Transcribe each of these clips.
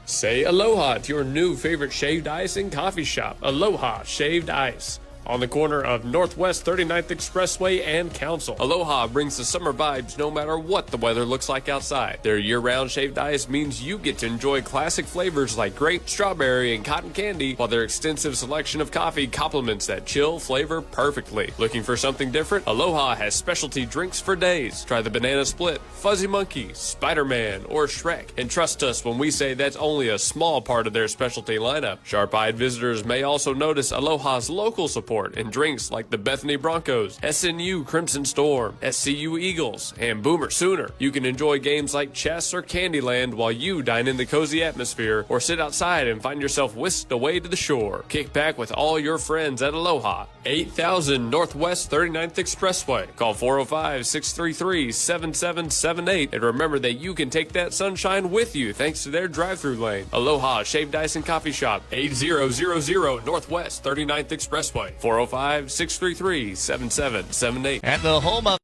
Say aloha to your new favorite shaved ice and coffee shop, Aloha Shaved Ice, on the corner of Northwest 39th Expressway and Council. Aloha brings the summer vibes no matter what the weather looks like outside. Their year-round shaved ice means you get to enjoy classic flavors like grape, strawberry, and cotton candy, while their extensive selection of coffee complements that chill flavor perfectly. Looking for something different? Aloha has specialty drinks for days. Try the Banana Split, Fuzzy Monkey, Spider-Man, or Shrek. And trust us when we say that's only a small part of their specialty lineup. Sharp-eyed visitors may also notice Aloha's local support in drinks like the Bethany Broncos, SNU Crimson Storm, SCU Eagles, and Boomer Sooner. You can enjoy games like chess or Candyland while you dine in the cozy atmosphere, or sit outside and find yourself whisked away to the shore. Kick back with all your friends at Aloha, 8000 Northwest 39th Expressway. Call 405-633-7778, and remember that you can take that sunshine with you thanks to their drive-thru lane. Aloha Shaved Ice and Coffee Shop, 8000 Northwest 39th Expressway. 405-633-7778. At the home of...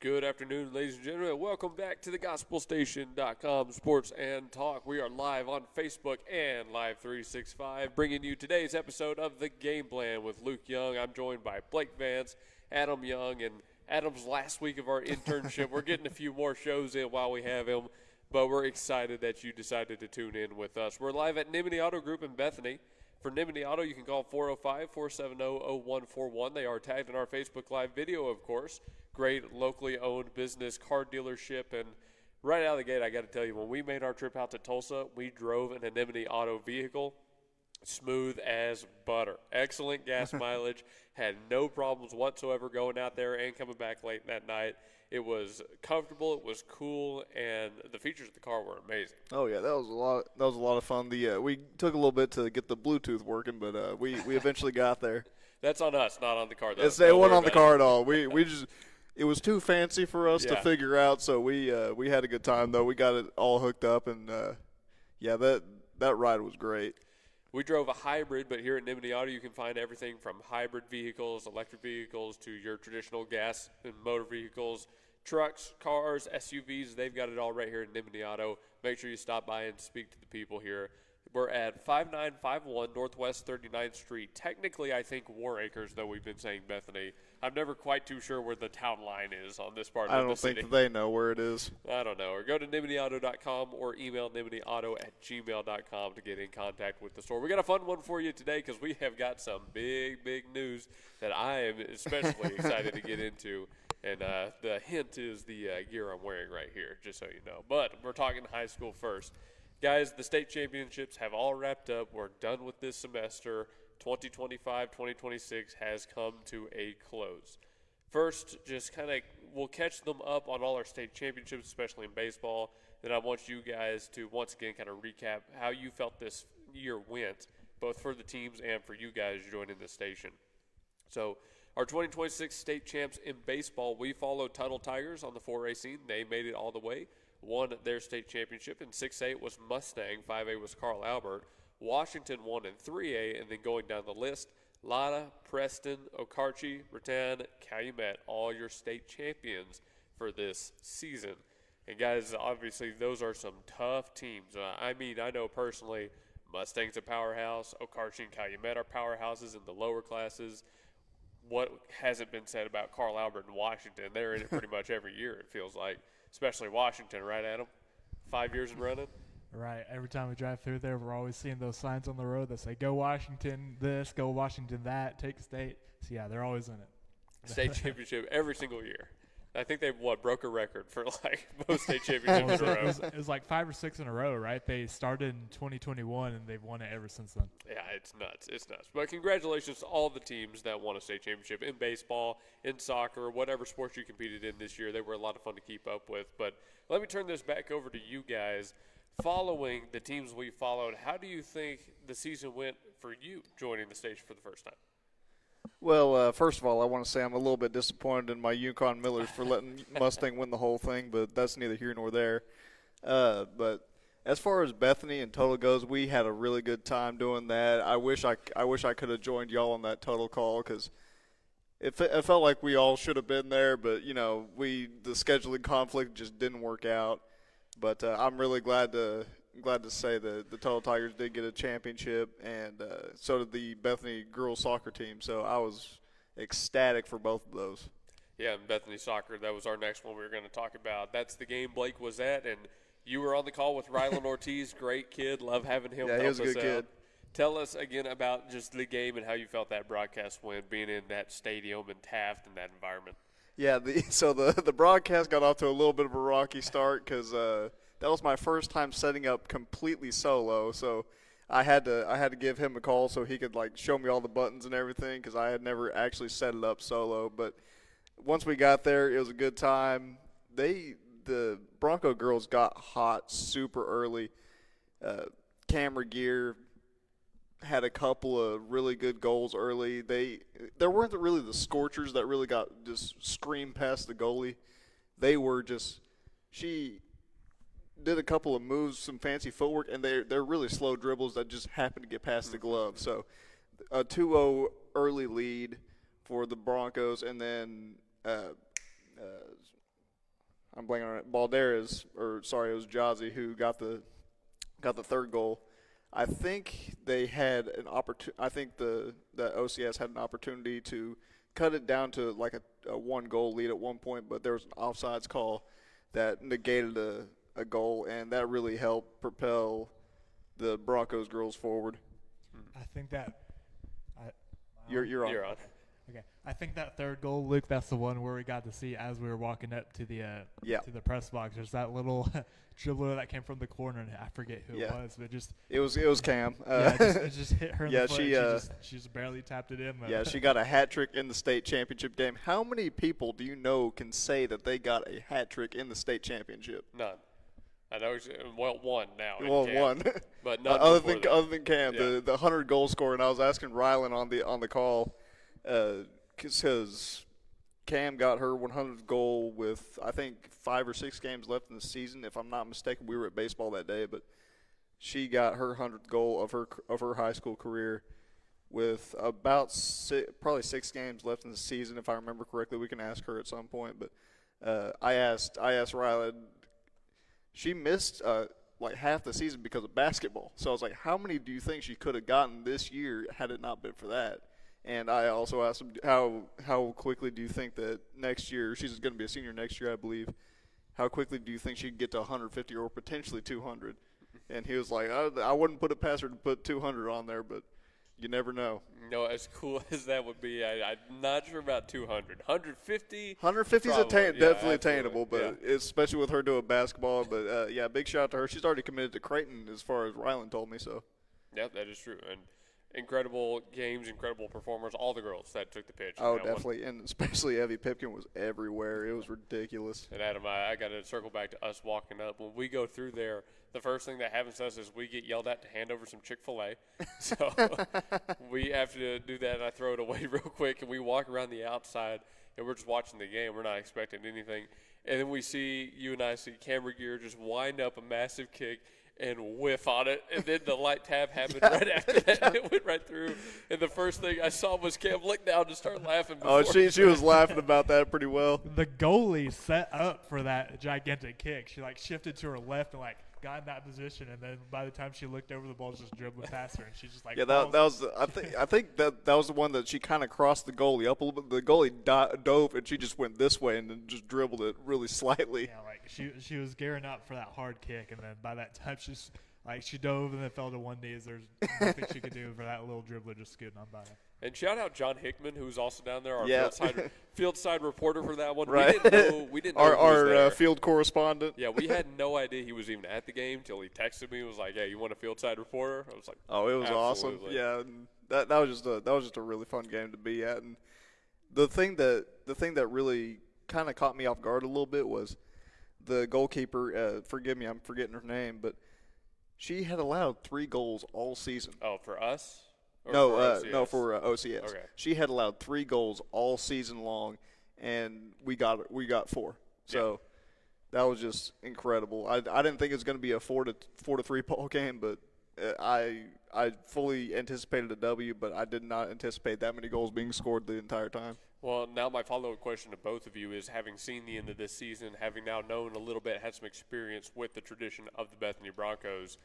Good afternoon, ladies and gentlemen. Welcome back to the GospelStation.com Sports and Talk. We are live on Facebook and Live 365, bringing you today's episode of The Game Plan with Luke Young. I'm joined by Blake Vance, Adam Young, and Adam's last week of our internship. We're getting a few more shows in while we have him, but we're excited that you decided to tune in with us. We're live at Nimany Auto Group in Bethany. For Nimany Auto, you can call 405-470-0141. They are tagged in our Facebook Live video, of course. Great locally owned business car dealership. And right out of the gate, I got to tell you, when we made our trip out to Tulsa, we drove in a Nimany Auto vehicle. Smooth as butter. Excellent gas mileage. Had no problems whatsoever going out there and coming back late that night. It was comfortable, it was cool, and the features of the car were amazing. Oh yeah, that was a lot. That was a lot of fun. We took a little bit to get the Bluetooth working, but we eventually got there. That's on us, not on the car. It wasn't on the car at all. We just it was too fancy for us to figure out. So we had a good time though. We got it all hooked up, and that ride was great. We drove a hybrid, but here at Nimany Auto, you can find everything from hybrid vehicles, electric vehicles, to your traditional gas and motor vehicles, trucks, cars, SUVs. They've got it all right here at Nimany Auto. Make sure you stop by and speak to the people here. We're at 5951 Northwest 39th Street. Technically, I think War Acres, though we've been saying Bethany. I'm never quite too sure where the town line is on this part of the city. I don't think that they know where it is. I don't know. Or go to NimanyAuto.com or email NimanyAuto@gmail.com to get in contact with the store. We got a fun one for you today because we have got some big news that I am especially excited to get into. And the hint is the gear I'm wearing right here, just so you know. But we're talking high school first. Guys, the state championships have all wrapped up. We're done with this semester. 2025-2026 has come to a close. First, just kind of we'll catch them up on all our state championships, especially in baseball. Then I want you guys to once again kind of recap how you felt this year went, both for the teams and for you guys joining the station. So our 2026 state champs in baseball, we followed Tuttle Tigers on the 4A scene. They made it all the way. Won their state championship. In 6A was Mustang, 5A was Carl Albert. Washington won in 3A, and then going down the list, Latta, Preston, Okarche, Rattan, Calumet, all your state champions for this season. And guys, obviously those are some tough teams. I know personally Mustang's a powerhouse, Okarche and Calumet are powerhouses in the lower classes. What hasn't been said about Carl Albert and Washington? They're in it pretty much every year, it feels like. Especially Washington, right, Adam? 5 years in running? Right. Every time we drive through there, we're always seeing those signs on the road that say, go Washington this, go Washington that, take state. So, yeah, they're always in it. State championship every single year. I think they've, broke a record for, most state championships in a row. It was like 5 or 6 in a row, right? They started in 2021, and they've won it ever since then. Yeah, it's nuts. It's nuts. But congratulations to all the teams that won a state championship in baseball, in soccer, whatever sports you competed in this year. They were a lot of fun to keep up with. But let me turn this back over to you guys. Following the teams we followed, how do you think the season went for you joining the station for the first time? Well, first of all, I want to say I'm a little bit disappointed in my Yukon Millers for letting Mustang win the whole thing, but that's neither here nor there. But as far as Bethany and Total goes, we had a really good time doing that. I wish I could have joined y'all on that Total call because it felt like we all should have been there, but the scheduling conflict just didn't work out. But I'm really glad to glad to say that the Total Tigers did get a championship, and so did the Bethany girls soccer team. So I was ecstatic for both of those. Yeah, and Bethany Soccer, that was our next one we were going to talk about. That's the game Blake was at, and you were on the call with Rylan Ortiz. Great kid. Love having him Yeah, he help was a us good out. kid. Tell us again about just the game and how you felt that broadcast went, being in that stadium and Taft and that environment. Yeah, so the broadcast got off to a little bit of a rocky start because that was my first time setting up completely solo. So I had to give him a call so he could like show me all the buttons and everything because I had never actually set it up solo. But once we got there, it was a good time. The Bronco girls got hot super early. Camera gear had a couple of really good goals early. There weren't really the scorchers that really got just screamed past the goalie. They were just she did a couple of moves, some fancy footwork, and they're really slow dribbles that just happened to get past the glove. So a 2-0 early lead for the Broncos, and then I'm blanking on it. Balderas, it was Jazzy who got the third goal. I think they had an opportunity. I think the OCS had an opportunity to cut it down to like a one-goal lead at one point, but there was an offsides call that negated a goal, and that really helped propel the Broncos girls forward. I think that You're on. You're on. Okay, I think that third goal, Luke, that's the one where we got to see as we were walking up to the to the press box. There's that little dribbler that came from the corner, and I forget who it was, but it was Cam. It just hit her in the foot. She just barely tapped it in. Though. Yeah, she got a hat trick in the state championship game. How many people do you know can say that they got a hat trick in the state championship? None. I know. One now. One. But none other than Cam, Yeah. the 100-goal scorer. And I was asking Rylan on the call because Cam got her 100th goal with I think 5 or 6 games left in the season. If I'm not mistaken, we were at baseball that day, but she got her 100th goal of her high school career with about probably 6 games left in the season, if I remember correctly. We can ask her at some point, but I asked Rylan. She missed like half the season because of basketball. So I was like, how many do you think she could have gotten this year had it not been for that? And I also asked him, how quickly do you think that next year, she's going to be a senior next year, I believe, how quickly do you think she can get to 150 or potentially 200? And he was like, I wouldn't put it past her to put 200 on there, but you never know. No, as cool as that would be, I'm not sure about 200. 150? 150 is definitely attainable, but yeah. especially with her doing basketball. But, big shout out to her. She's already committed to Creighton as far as Rylan told me so. Yep, that is true. And incredible games, incredible performers, all the girls that took the pitch. Oh, definitely, and especially Evie Pipkin was everywhere. It was ridiculous. And Adam, I got to circle back to us walking up. When we go through there, the first thing that happens to us is we get yelled at to hand over some Chick-fil-A. So we have to do that, and I throw it away real quick, and we walk around the outside, and we're just watching the game. We're not expecting anything. And then we see, you and I see camera gear just wind up a massive kick and whiff on it, and then the light tap happened right after that, and it went right through. And the first thing I saw was Cam look down and start laughing. Oh, she was laughing about that pretty well. The goalie set up for that gigantic kick. She shifted to her left and got in that position, and then by the time she looked over, the ball was just dribbling past her, and she just that was I think that was the one that she kind of crossed the goalie up a little bit. The goalie dove, and she just went this way and then just dribbled it really slightly. Yeah, she was gearing up for that hard kick, and then by that time she dove and then fell to one knee. There's nothing she could do for that little dribbler just scooting on by. And shout out John Hickman, who's also down there, our field side reporter for that one. Right. We didn't know our field correspondent. Yeah, we had no idea he was even at the game till he texted me and was like, "Hey, you want a field side reporter?" I was like, "Oh, it was awesome." Yeah, and that was just a really fun game to be at. And the thing that really kind of caught me off guard a little bit was the goalkeeper. Forgive me, I'm forgetting her name, but she had allowed 3 goals all season. Oh, for us? No, for OCS. Okay. She had allowed 3 goals all season long, and we got 4. So that was just incredible. I didn't think it was going to be a 4-3 ball game, but I fully anticipated a W, but I did not anticipate that many goals being scored the entire time. Well, now my follow-up question to both of you is, having seen the end of this season, having now known a little bit, had some experience with the tradition of the Bethany Broncos,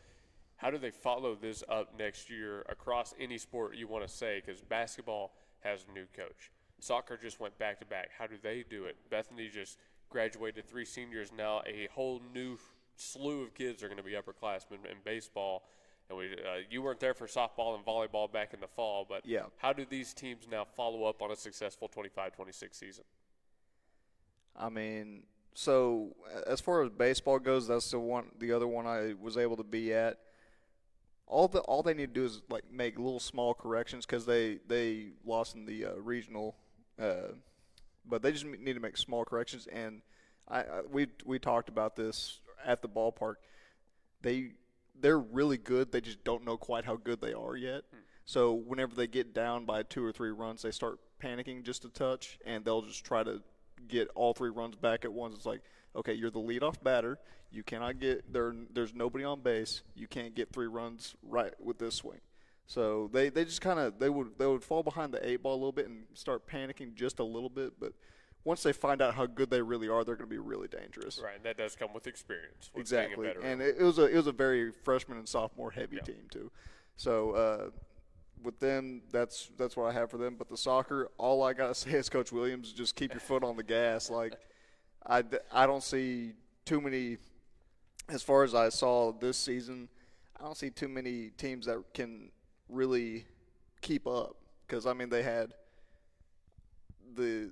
how do they follow this up next year across any sport you want to say? Because basketball has a new coach. Soccer just went back-to-back. How do they do it? Bethany just graduated 3 seniors. Now a whole new slew of kids are going to be upperclassmen in baseball. And you weren't there for softball and volleyball back in the fall, but how do these teams now follow up on a successful 25-26 season? I mean, so as far as baseball goes, that's the other one I was able to be at. All they need to do is like make little small corrections, because they lost in the regional, but they just need to make small corrections. And we talked about this at the ballpark. They're really good. They just don't know quite how good they are yet. So whenever they get down by 2 or 3 runs, they start panicking just a touch, and they'll just try to get all 3 runs back at once. It's like, okay, you're the leadoff batter. You cannot get there. There's nobody on base. You can't get 3 runs right with this swing. So they just kind of they would fall behind the 8 ball a little bit and start panicking just a little bit. But once they find out how good they really are, they're going to be really dangerous. Right, and that does come with experience. With exactly, and it was a very freshman and sophomore heavy team too. So with them, that's what I have for them. But the soccer, all I gotta say is, Coach Williams, just keep your foot on the gas. Like I don't see too many, as far as I saw this season, I don't see too many teams that can really keep up. Because I mean, they had the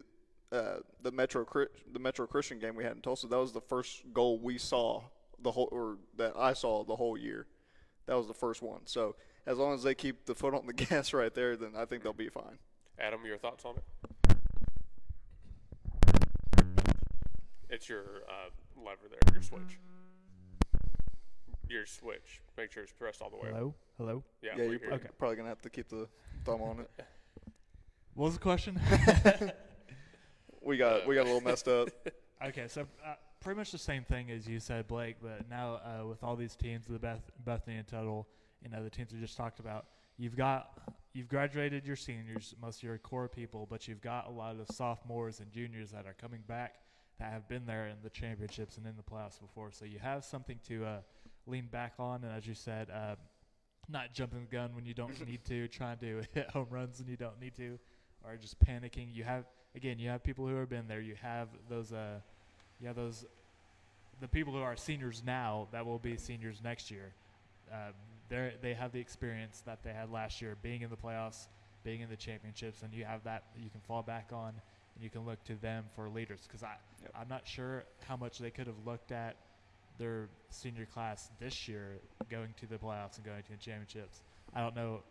Metro Christian game we had in Tulsa. That was the first goal we saw that I saw the whole year. That was the first one. So as long as they keep the foot on the gas right there, then I think they'll be fine. Adam, your thoughts on it? It's your lever there, your switch. Your switch. Make sure it's pressed all the way up. Hello. Yeah, you're probably gonna have to keep the thumb on it. What was the question? We got a little messed up. Okay, so pretty much the same thing as you said, Blake, but now with all these teams, the Bethany in total, the teams we just talked about, you've graduated your seniors, most of your core people, but you've got a lot of sophomores and juniors that are coming back that have been there in the championships and in the playoffs before. So you have something to lean back on, and as you said, not jumping the gun when you don't need to, trying to hit home runs when you don't need to, or just panicking. You have people who have been there. You have the people who are seniors now that will be seniors next year. They have the experience that they had last year, being in the playoffs, being in the championships, and you have that you can fall back on, and you can look to them for leaders. Because I'm not sure how much they could have looked at their senior class this year going to the playoffs and going to the championships. I don't know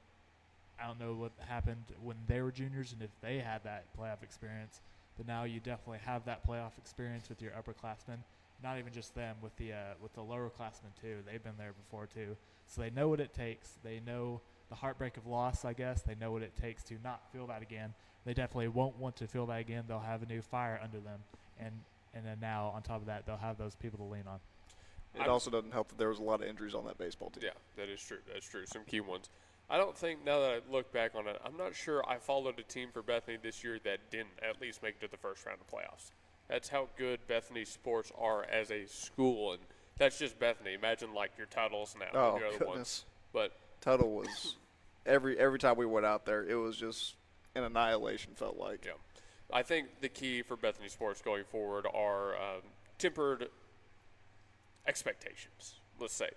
what happened when they were juniors and if they had that playoff experience, but now you definitely have that playoff experience with your upperclassmen. Not even just them, with the lower classmen too. They've been there before too, so they know what it takes. They know the heartbreak of loss, I guess. They know what it takes to not feel that again. They definitely won't want to feel that again. They'll have a new fire under them, and then now on top of that, they'll have those people to lean on. It also doesn't help that there was a lot of injuries on that baseball team. Yeah, that is true. That's true. Some key ones. I don't think, now that I look back on it, I'm not sure I followed a team for Bethany this year that didn't at least make it to the first round of playoffs. That's how good Bethany sports are as a school, and that's just Bethany. Imagine like your Tuttles now. Oh, your other goodness. Ones. But Tuttle was every time we went out there, it was just an annihilation, felt like. Yeah. I think the key for Bethany sports going forward are tempered expectations, let's say.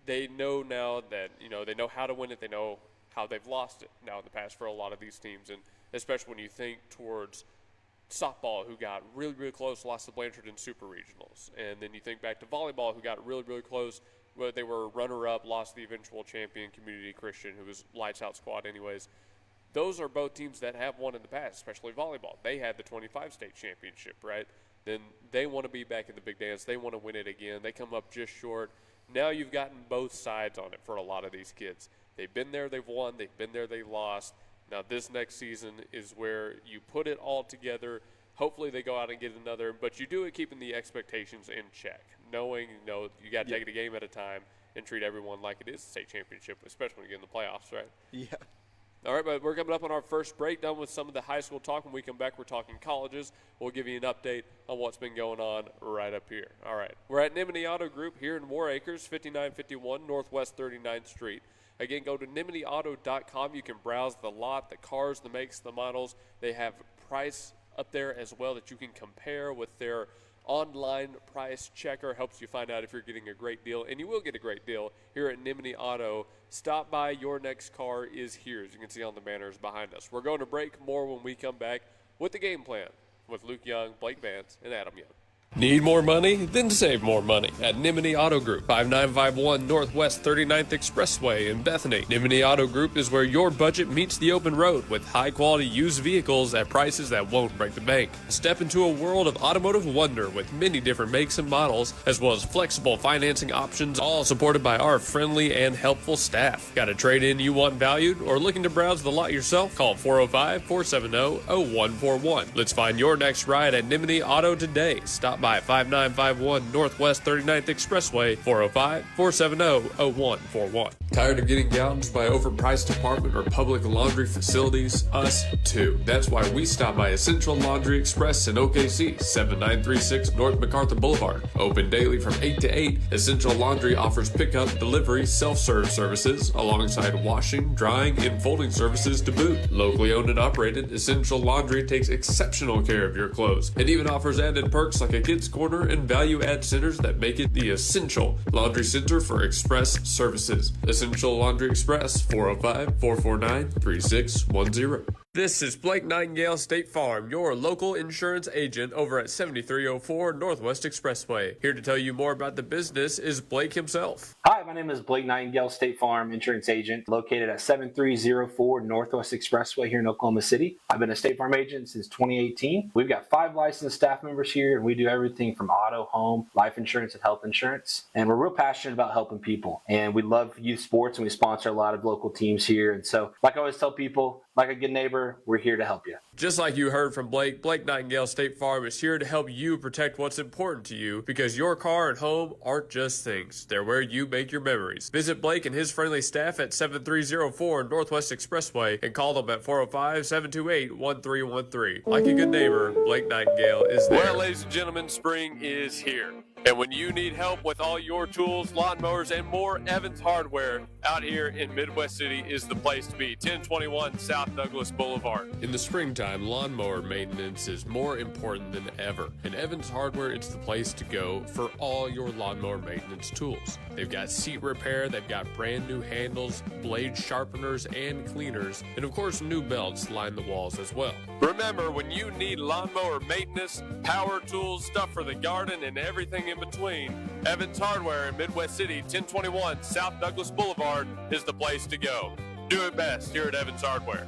They know now that, they know how to win it. They know how they've lost it now in the past for a lot of these teams. And especially when you think towards softball, who got really, really close, lost to Blanchard in super regionals. And then you think back to volleyball, who got really, really close. Well, they were runner-up, lost the eventual champion, Community Christian, who was lights out squad anyways. Those are both teams that have won in the past, especially volleyball. They had the 25 state championship, right? Then they want to be back in the big dance. They want to win it again. They come up just short. Now you've gotten both sides on it for a lot of these kids. They've been there, they've won. They've been there, they lost. Now this next season is where you put it all together. Hopefully they go out and get another, but you do it keeping the expectations in check, knowing, you got to take it a game at a time and treat everyone like it is a state championship, especially when you get in the playoffs, right? Yeah. All right, but we're coming up on our first break, done with some of the high school talk. When we come back, we're talking colleges. We'll give you an update on what's been going on right up here. All right, we're at Nimany Auto Group here in War Acres, 5951 Northwest 39th Street. Again, go to nimanyauto.com. You can browse the lot, the cars, the makes, the models. They have price up there as well that you can compare with their online price checker. Helps you find out if you're getting a great deal, and you will get a great deal here at Nimany Auto. Stop by. Your next car is here, as you can see on the banners behind us. We're going to break. More when we come back with the game plan with Luke Young, Blake Vance, and Adam Young. Need more money? Then save more money at Nimany Auto Group, 5951 Northwest 39th Expressway in Bethany. Nimany Auto Group is where your budget meets the open road with high-quality used vehicles at prices that won't break the bank. Step into a world of automotive wonder with many different makes and models, as well as flexible financing options, all supported by our friendly and helpful staff. Got a trade-in you want valued or looking to browse the lot yourself? Call 405-470-0141. Let's find your next ride at Nimany Auto today. Stop by 5951 Northwest 39th Expressway, 405-470-0141. Tired of getting gouged by overpriced apartment or public laundry facilities? Us too. That's why we stop by Essential Laundry Express in OKC, 7936 North MacArthur Boulevard. Open daily from 8 to 8, Essential Laundry offers pickup, delivery, self-serve services, alongside washing, drying, and folding services to boot. Locally owned and operated, Essential Laundry takes exceptional care of your clothes. It even offers added perks like a kids corner and value-add centers that make it the Essential Laundry Center for express services. Essential Laundry Express, 405-449-3610. This is Blake Nightingale State Farm, your local insurance agent over at 7304 Northwest Expressway. Here to tell you more about the business is Blake himself. Hi, my name is Blake Nightingale, State Farm insurance agent located at 7304 Northwest Expressway here in Oklahoma City. I've been a State Farm agent since 2018. We've got 5 licensed staff members here, and we do everything from auto, home, life insurance, and health insurance. And we're real passionate about helping people. And we love youth sports, and we sponsor a lot of local teams here. And so, like I always tell people, like a good neighbor, we're here to help you. Just like you heard from Blake, Blake Nightingale State Farm is here to help you protect what's important to you, because your car and home aren't just things. They're where you make your memories. Visit Blake and his friendly staff at 7304 Northwest Expressway and call them at 405-728-1313. Like a good neighbor, Blake Nightingale is there. Well, ladies and gentlemen, spring is here. And when you need help with all your tools, lawnmowers, and more, Evans Hardware out here in Midwest City is the place to be. 1021 South Douglas Boulevard. In the springtime, lawnmower maintenance is more important than ever. In Evans Hardware, it's the place to go for all your lawnmower maintenance tools. They've got seat repair, they've got brand new handles, blade sharpeners, and cleaners, and of course new belts line the walls as well. Remember, when you need lawnmower maintenance, power tools, stuff for the garden, and everything in between, Evans Hardware in Midwest City, 1021 South Douglas Boulevard is the place to go. Do it best here at Evans Hardware.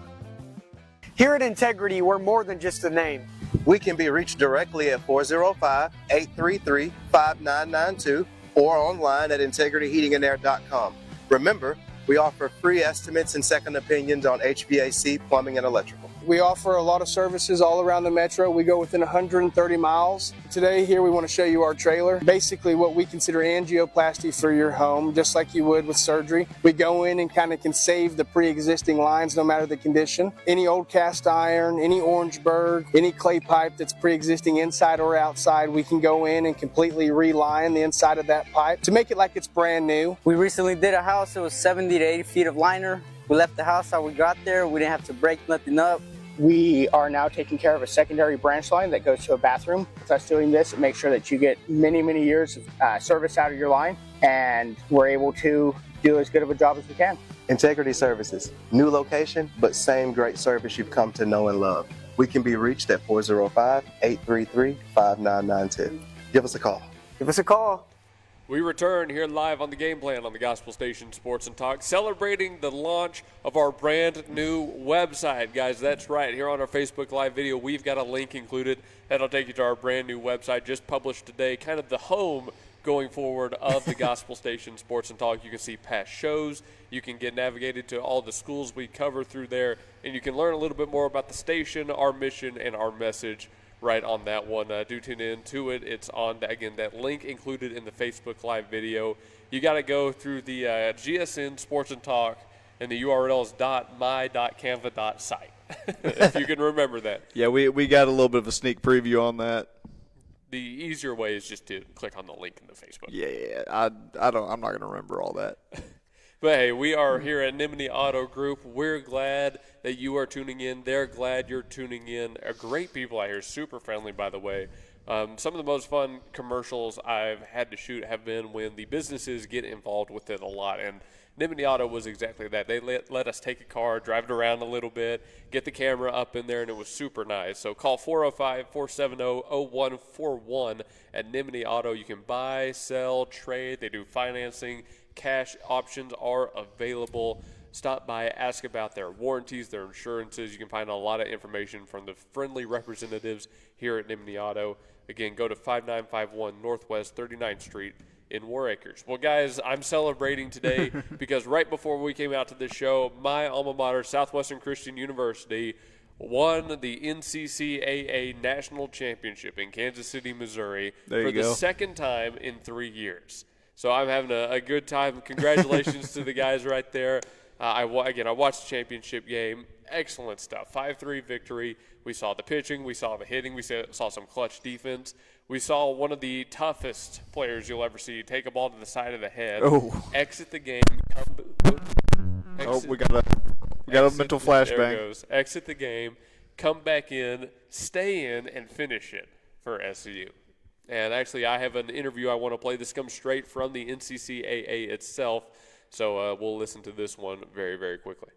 Here at Integrity, we're more than just a name. We can be reached directly at 405-833-5992 or online at integrityheatingandair.com. Remember, we offer free estimates and second opinions on HVAC, plumbing, and electrical. We offer a lot of services all around the metro. We go within 130 miles. Today here we want to show you our trailer. Basically what we consider angioplasty for your home, just like you would with surgery. We go in and kind of can save the pre-existing lines no matter the condition. Any old cast iron, any Orangeburg, any clay pipe that's pre-existing inside or outside, we can go in and completely reline the inside of that pipe to make it like it's brand new. We recently did a house. It was 70 to 80 feet of liner. We left the house how we got there. We didn't have to break nothing up. We are now taking care of a secondary branch line that goes to a bathroom. With us doing this, it makes sure that you get many, many years of service out of your line, and we're able to do as good of a job as we can. Integrity Services, new location, but same great service you've come to know and love. We can be reached at 405-833-5992. Give us a call. Give us a call. We return here live on the Game Plan on the Gospel Station Sports and Talk, celebrating the launch of our brand new website. Guys, that's right. Here on our Facebook Live video, we've got a link included that'll take you to our brand new website just published today, kind of the home going forward of the Gospel Station Sports and Talk. You can see past shows. You can get navigated to all the schools we cover through there, and you can learn a little bit more about the station, our mission, and our message right on that one. Do tune in to it. It's on, again, that link included in the Facebook Live video. You got to go through the GSN Sports and Talk and the URL is .my.canva.site, if you can remember that. Yeah, we got a little bit of a sneak preview on that. The easier way is just to click on the link in the Facebook. Yeah, I'm not going to remember all that. But, hey, we are here at Nimany Auto Group. We're glad that you are tuning in. They're glad you're tuning in. Great people out here, super friendly, by the way. Some of the most fun commercials I've had to shoot have been when the businesses get involved with it a lot. And Nimany Auto was exactly that. They let us take a car, drive it around a little bit, get the camera up in there, and it was super nice. So call 405-470-0141 at Nimany Auto. You can buy, sell, trade. They do financing. Cash options are available. Stop by, ask about their warranties, their insurances. You can find a lot of information from the friendly representatives here at Nimany Auto. Again, go to 5951 Northwest 39th Street in War Acres. Well, guys, I'm celebrating today because right before we came out to this show, my alma mater, Southwestern Christian University, won the NCCAA National Championship in Kansas City, Missouri for the second time in 3 years. So I'm having a good time. Congratulations to the guys right there. I watched the championship game. Excellent stuff. 5-3 victory. We saw the pitching. We saw the hitting. We saw some clutch defense. We saw one of the toughest players you'll ever see take a ball to the side of the head, exit the game. We got a mental flashbang. There it goes. Exit the game, come back in, stay in, and finish it for SCU. And actually, I have an interview I want to play. This comes straight from the NCCAA itself. So we'll listen to this one very, very quickly.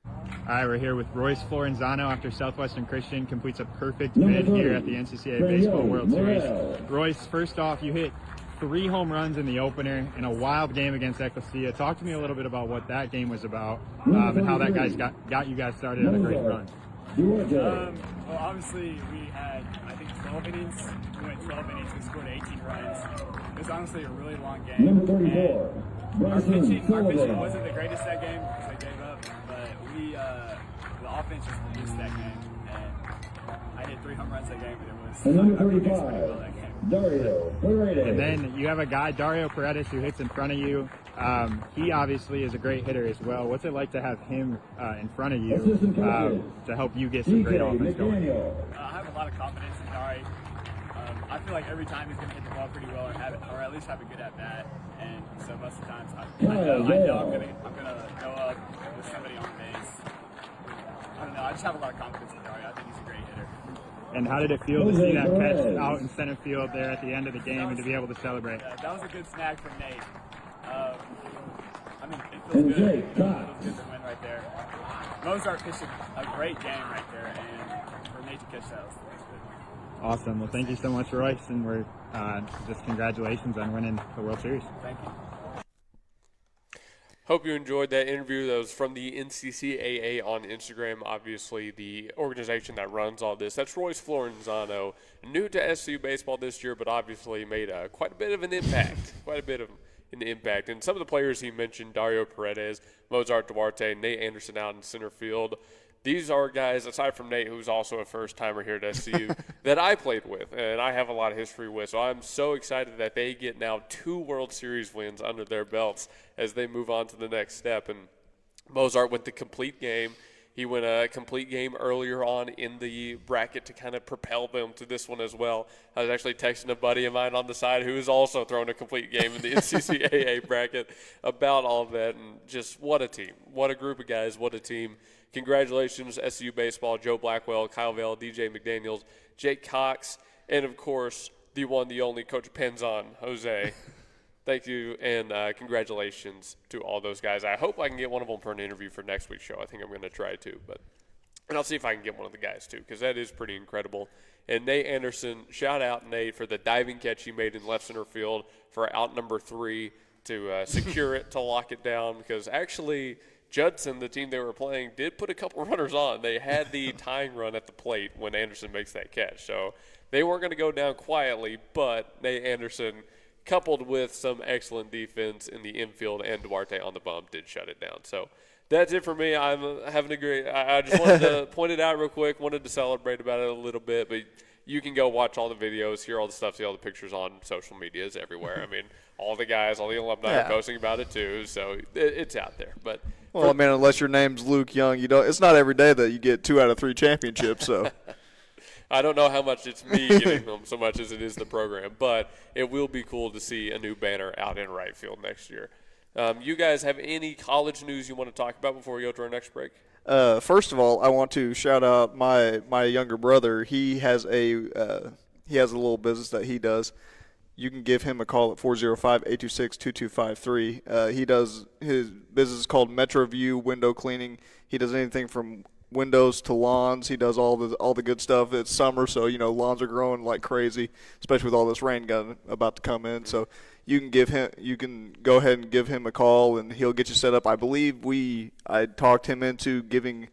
All right, we're here with Royce Florenzano after Southwestern Christian completes a perfect bid here at the NCCAA Baseball World Series. Royce, first off, you hit 3 home runs in the opener in a wild game against Ecclesia. Talk to me a little bit about what that game was about and how that got you guys started on a great run. Well, obviously, we had, I think, 12 innings. We went 12 innings. We scored 18 runs. It was honestly a really long game. Our pitching wasn't the greatest that game because they gave up, but the offense just produced that game. And I hit 3 home runs that game, and it was I produced pretty well that game. And then you have a guy, Dario Paredes, who hits in front of you. He obviously is a great hitter as well. What's it like to have him in front of you to help you get some great offense going? I have a lot of confidence in Dari. I feel like every time he's going to hit the ball pretty well or at least have a good at bat. And so most of the times I know I'm going to go up with somebody on base. I don't know. I just have a lot of confidence in Dari. I think he's a great hitter. And how did it feel to see that catch out in center field there at the end of the game and to be able to celebrate? Yeah, that was a good snag from Nate. It feels good. It feels good to win right there. Mozart pitched a great game right there, and for Nate to catch that was good. Awesome. Well, thank you so much, Royce, and we're just congratulations on winning the World Series. Thank you. Hope you enjoyed that interview. That was from the NCCAA on Instagram, obviously the organization that runs all this. That's Royce Florenzano, new to SCU baseball this year, but obviously made quite a bit of an impact. And some of the players he mentioned, Dario Paredes, Mozart Duarte, Nate Anderson out in center field. These are guys, aside from Nate, who's also a first-timer here at SCU, that I played with and I have a lot of history with. So I'm so excited that they get now 2 World Series wins under their belts as they move on to the next step. And Mozart went the complete game. He went a complete game earlier on in the bracket to kind of propel them to this one as well. I was actually texting a buddy of mine on the side who is also throwing a complete game in the NCCAA bracket about all of that. And just what a team. What a group of guys. What a team. Congratulations, SCU Baseball, Joe Blackwell, Kyle Vale, DJ McDaniels, Jake Cox, and, of course, the one, the only Coach Penzon, Jose. Thank you, and congratulations to all those guys. I hope I can get one of them for an interview for next week's show. I think I'm going to try to, and I'll see if I can get one of the guys, too, because that is pretty incredible. And Nate Anderson, shout out, Nate, for the diving catch he made in left center field for out number 3 to secure it, to lock it down, because actually – Judson, the team they were playing, did put a couple runners on. They had the tying run at the plate when Anderson makes that catch. So they weren't going to go down quietly, but Nate Anderson, coupled with some excellent defense in the infield and Duarte on the bump, did shut it down. So that's it for me. I'm having a great – I just wanted to point it out real quick, wanted to celebrate about it a little bit. But you can go watch all the videos, hear all the stuff, see all the pictures on social medias everywhere. I mean, all the guys, all the alumni are posting about it too, so it's out there. But well, I mean, unless your name's Luke Young, it's not every day that you get 2 out of 3 championships. So I don't know how much it's me getting them so much as it is the program, but it will be cool to see a new banner out in right field next year. You guys have any college news you want to talk about before we go to our next break? First of all, I want to shout out my younger brother. He has a little business that he does. You can give him a call at 405-826-2253. He does his business is called MetroView Window Cleaning. He does anything from windows to lawns. He does all the good stuff. It's summer, so lawns are growing like crazy, especially with all this rain about to come in. So you can go ahead and give him a call, and he'll get you set up. I believe I talked him into giving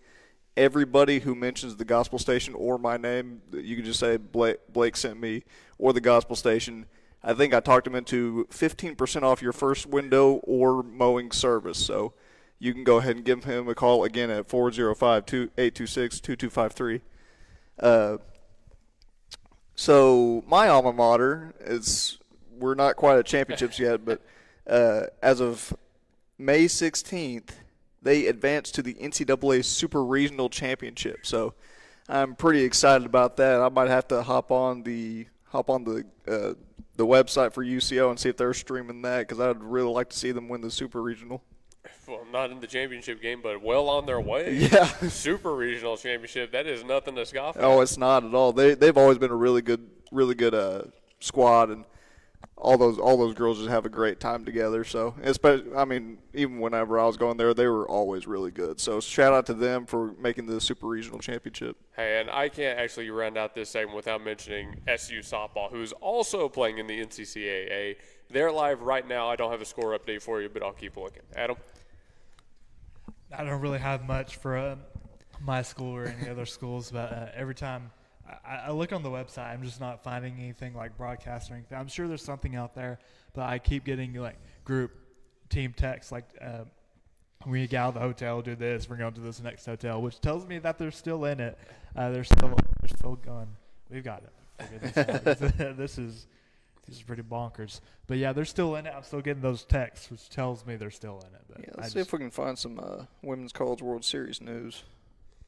everybody who mentions the Gospel Station or my name, you can just say Blake sent me, or the Gospel Station. I think I talked him into 15% off your first window or mowing service. So you can go ahead and give him a call again at 405-826-2253. So my alma mater we're not quite at championships yet, but as of May 16th, they advanced to the NCAA Super Regional Championship. So I'm pretty excited about that. I might have to hop on the website for UCO and see if they're streaming that, because I'd really like to see them win the Super Regional. Well, not in the championship game, but well on their way. Yeah. Super regional championship. That is nothing to scoff at. Oh, it's not at all. They've always been a really good squad, and all those girls just have a great time together. So, even whenever I was going there, they were always really good. So, shout out to them for making the Super Regional Championship. Hey, and I can't actually round out this segment without mentioning SU softball, who's also playing in the NCCAA. They're live right now. I don't have a score update for you, but I'll keep looking. Adam? I don't really have much for my school or any other schools, but every time I look on the website, I'm just not finding anything like broadcast or anything. I'm sure there's something out there, but I keep getting like group team texts like when you get out of the hotel, do this, we're going to this next hotel, which tells me that they're still in it. They're still going. We've got it. This is pretty bonkers. But, yeah, they're still in it. I'm still getting those texts, which tells me they're still in it. But yeah, let's see if we can find some Women's College World Series news.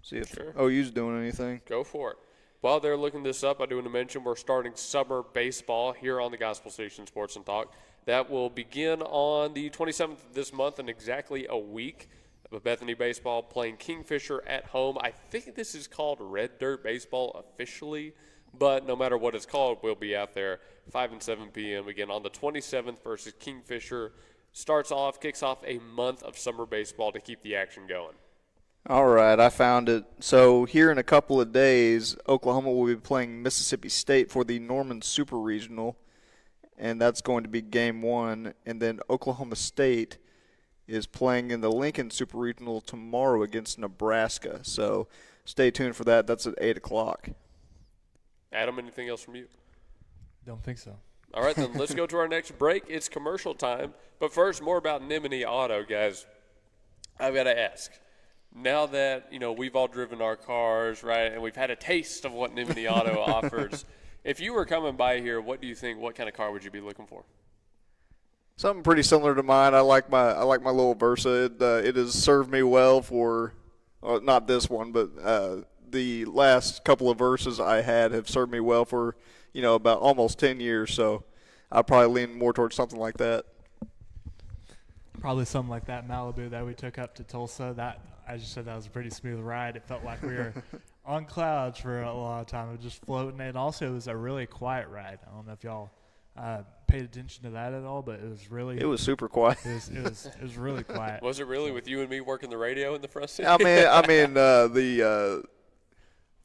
See if Sure. OU's doing anything. Go for it. While they're looking this up, I do want to mention we're starting summer baseball here on the Gospel Station Sports and Talk. That will begin on the 27th of this month in exactly a week. Bethany baseball playing Kingfisher at home. I think this is called Red Dirt Baseball officially, but no matter what it's called, we'll be out there 5 and 7 p.m. again on the 27th versus Kingfisher. Kicks off a month of summer baseball to keep the action going. All right, I found it. So here in a couple of days, Oklahoma will be playing Mississippi State for the Norman Super Regional, and that's going to be Game 1. And then Oklahoma State is playing in the Lincoln Super Regional tomorrow against Nebraska. So stay tuned for that. That's at 8 o'clock. Adam, anything else from you? Don't think so. All right, then let's go to our next break. It's commercial time. But first, more about Nimany Auto, guys. I've got to ask. Now that, we've all driven our cars, right, and we've had a taste of what Nimany Auto offers, if you were coming by here, what do you think, what kind of car would you be looking for? Something pretty similar to mine. I like my little Versa. It has served me well for not this one, but the last couple of Versas I had have served me well for about almost 10 years. So I'll probably lean more towards something like that. Probably something like that Malibu that we took up to Tulsa. That, as you said, that was a pretty smooth ride. It felt like we were on clouds for a lot of time. It was just floating. And also, it was a really quiet ride. I don't know if y'all paid attention to that at all, but it was really. It was super quiet. It was really quiet. Was it really with you and me working the radio in the front seat?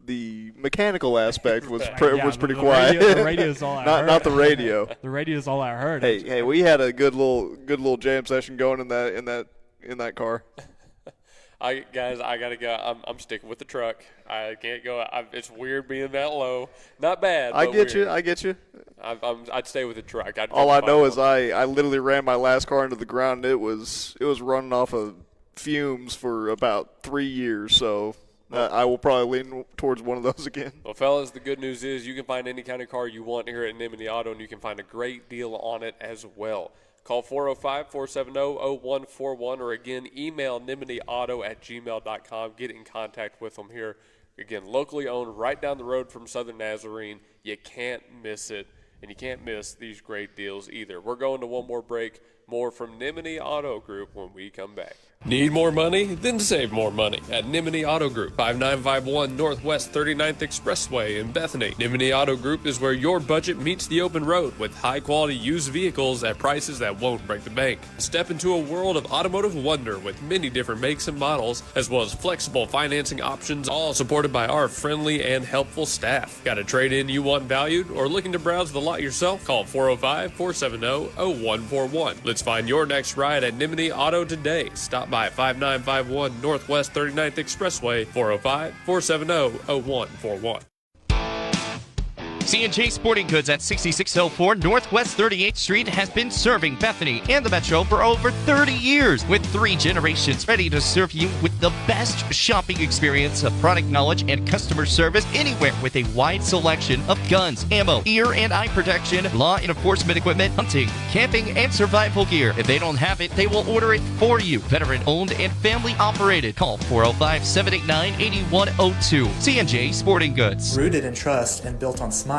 The mechanical aspect was was pretty quiet. The radio is all I heard. Not the radio. The radio is all I heard. Hey, we had a good little jam session going in that car. I gotta go. I'm sticking with the truck. I can't go. It's weird being that low. Not bad. I get weird. you. I'd stay with the truck. All I know is I literally ran my last car into the ground. It was running off of fumes for about 3 years. So I will probably lean towards one of those again. Well, fellas, the good news is you can find any kind of car you want here at Nimany Auto, and you can find a great deal on it as well. Call 405-470-0141, or again, email nimanyauto@gmail.com. Get in contact with them here. Again, locally owned, right down the road from Southern Nazarene. You can't miss it, and you can't miss these great deals either. We're going to one more break. More from Nimany Auto Group when we come back. Need more money? Then save more money at Nimany Auto Group, 5951 Northwest 39th Expressway in Bethany. Nimany Auto Group is where your budget meets the open road with high-quality used vehicles at prices that won't break the bank. Step into a world of automotive wonder with many different makes and models, as well as flexible financing options, all supported by our friendly and helpful staff. Got a trade-in you want valued or looking to browse the lot yourself? Call 405-470-0141. Let's find your next ride at Nimany Auto today. Stop by 5951 Northwest 39th Expressway, 405-470-0141. C&J Sporting Goods at 6604 Northwest 38th Street has been serving Bethany and the Metro for over 30 years, with 3 generations ready to serve you with the best shopping experience of product knowledge and customer service anywhere, with a wide selection of guns, ammo, ear and eye protection, law enforcement equipment, hunting, camping, and survival gear. If they don't have it, they will order it for you. Veteran owned and family operated. Call 405-789-8102. C&J Sporting Goods. Rooted in trust and built on smiles,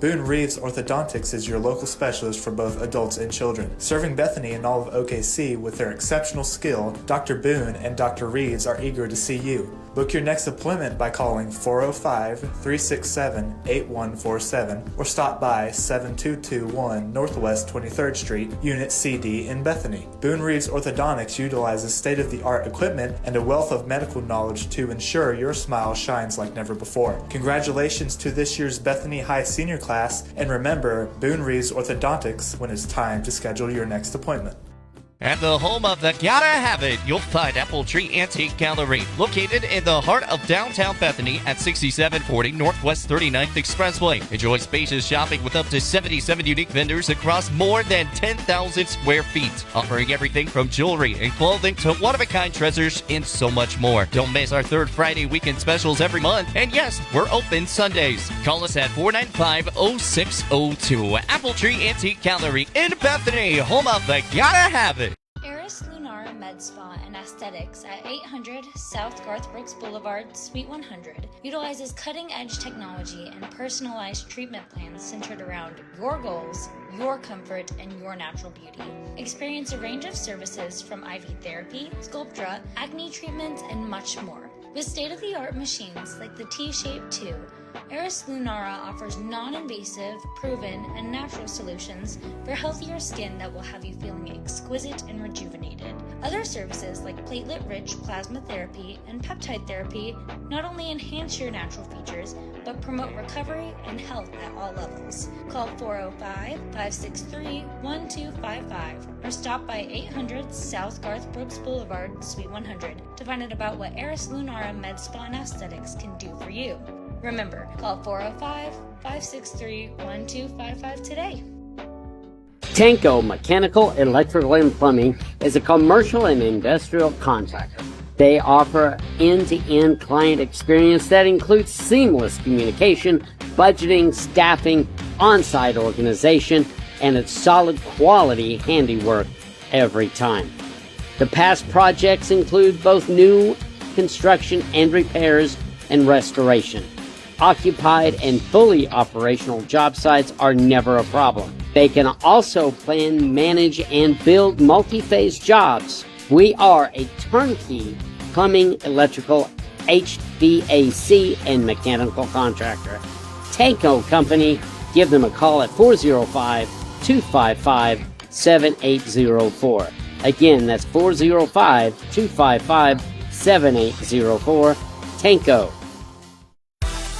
Boone Reeves Orthodontics is your local specialist for both adults and children. Serving Bethany and all of OKC with their exceptional skill, Dr. Boone and Dr. Reeves are eager to see you. Book your next appointment by calling 405-367-8147 or stop by 7221 Northwest 23rd Street, Unit CD in Bethany. Boone Reeves Orthodontics utilizes state-of-the-art equipment and a wealth of medical knowledge to ensure your smile shines like never before. Congratulations to this year's Bethany High Senior Class, and remember Boone Reeves Orthodontics when it's time to schedule your next appointment. At the home of the Gotta Have It, you'll find Apple Tree Antique Gallery, located in the heart of downtown Bethany at 6740 Northwest 39th Expressway. Enjoy spacious shopping with up to 77 unique vendors across more than 10,000 square feet, offering everything from jewelry and clothing to one-of-a-kind treasures and so much more. Don't miss our third Friday weekend specials every month, and yes, we're open Sundays. Call us at 495-0602. Apple Tree Antique Gallery in Bethany, home of the Gotta Have It. Eris Lunara Med Spa and Aesthetics at 800 South Garth Brooks Boulevard, Suite 100 utilizes cutting-edge technology and personalized treatment plans centered around your goals, your comfort, and your natural beauty. Experience a range of services from IV therapy, Sculptra, acne treatments, and much more. With state-of-the-art machines like the T-Shape 2, Eris Lunara offers non-invasive, proven, and natural solutions for healthier skin that will have you feeling exquisite and rejuvenated. Other services like platelet-rich plasma therapy and peptide therapy not only enhance your natural features, but promote recovery and health at all levels. Call 405-563-1255 or stop by 800 South Garth Brooks Boulevard, Suite 100 to find out about what Eris Lunara Med Spa and Aesthetics can do for you. Remember, call 405-563-1255 today. Tanco Mechanical, Electrical, and Plumbing is a commercial and industrial contractor. They offer end-to-end client experience that includes seamless communication, budgeting, staffing, on-site organization, and it's solid quality handiwork every time. The past projects include both new construction and repairs and restoration. Occupied and fully operational job sites are never a problem. They can also plan, manage, and build multi-phase jobs. We are a turnkey plumbing, electrical, HVAC, and mechanical contractor. Tanco Company, give them a call at 405-255-7804. Again, that's 405-255-7804. Tanco.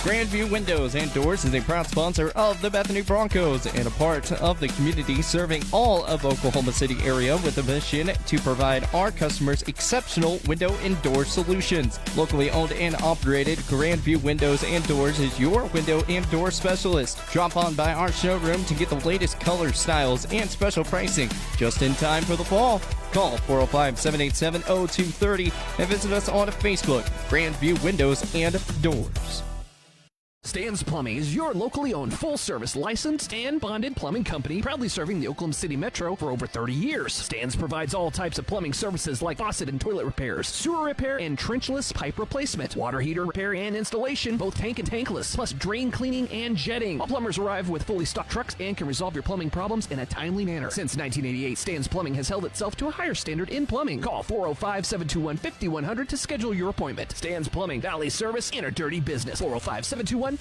Grandview Windows and Doors is a proud sponsor of the Bethany Broncos and a part of the community serving all of Oklahoma City area with a mission to provide our customers exceptional window and door solutions. Locally owned and operated, Grandview Windows and Doors is your window and door specialist. Drop on by our showroom to get the latest colors, styles, and special pricing just in time for the fall. Call 405-787-0230 and visit us on Facebook, Grandview Windows and Doors. Stan's Plumbing is your locally owned, full-service, licensed, and bonded plumbing company, proudly serving the Oklahoma City Metro for over 30 years. Stan's provides all types of plumbing services like faucet and toilet repairs, sewer repair, and trenchless pipe replacement, water heater repair and installation, both tank and tankless, plus drain cleaning and jetting. All plumbers arrive with fully stocked trucks and can resolve your plumbing problems in a timely manner. Since 1988, Stan's Plumbing has held itself to a higher standard in plumbing. Call 405-721-5100 to schedule your appointment. Stan's Plumbing, Valley Service in a dirty business. 405-721-5100.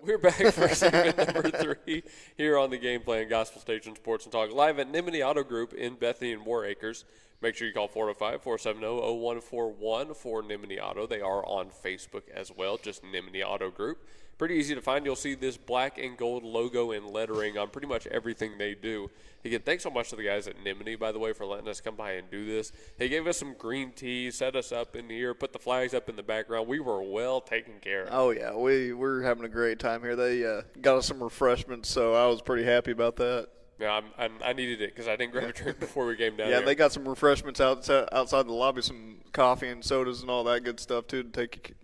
We're back for segment number 3 here on the Game Plan Gospel Station Sports and Talk, live at Nimany Auto Group in Bethany and War Acres. Make sure you call 405-470-0141 for Nimany Auto. They are on Facebook as well, just Nimany Auto Group. Pretty easy to find. You'll see this black and gold logo and lettering on pretty much everything they do. Again, thanks so much to the guys at Nimany, by the way, for letting us come by and do this. They gave us some green tea, set us up in here, put the flags up in the background. We were well taken care of. Oh, yeah. We're having a great time here. They got us some refreshments, so I was pretty happy about that. Yeah, I needed it because I didn't grab a drink before we came down Yeah, here. they got some refreshments outside the lobby, some coffee and sodas and all that good stuff, too, to take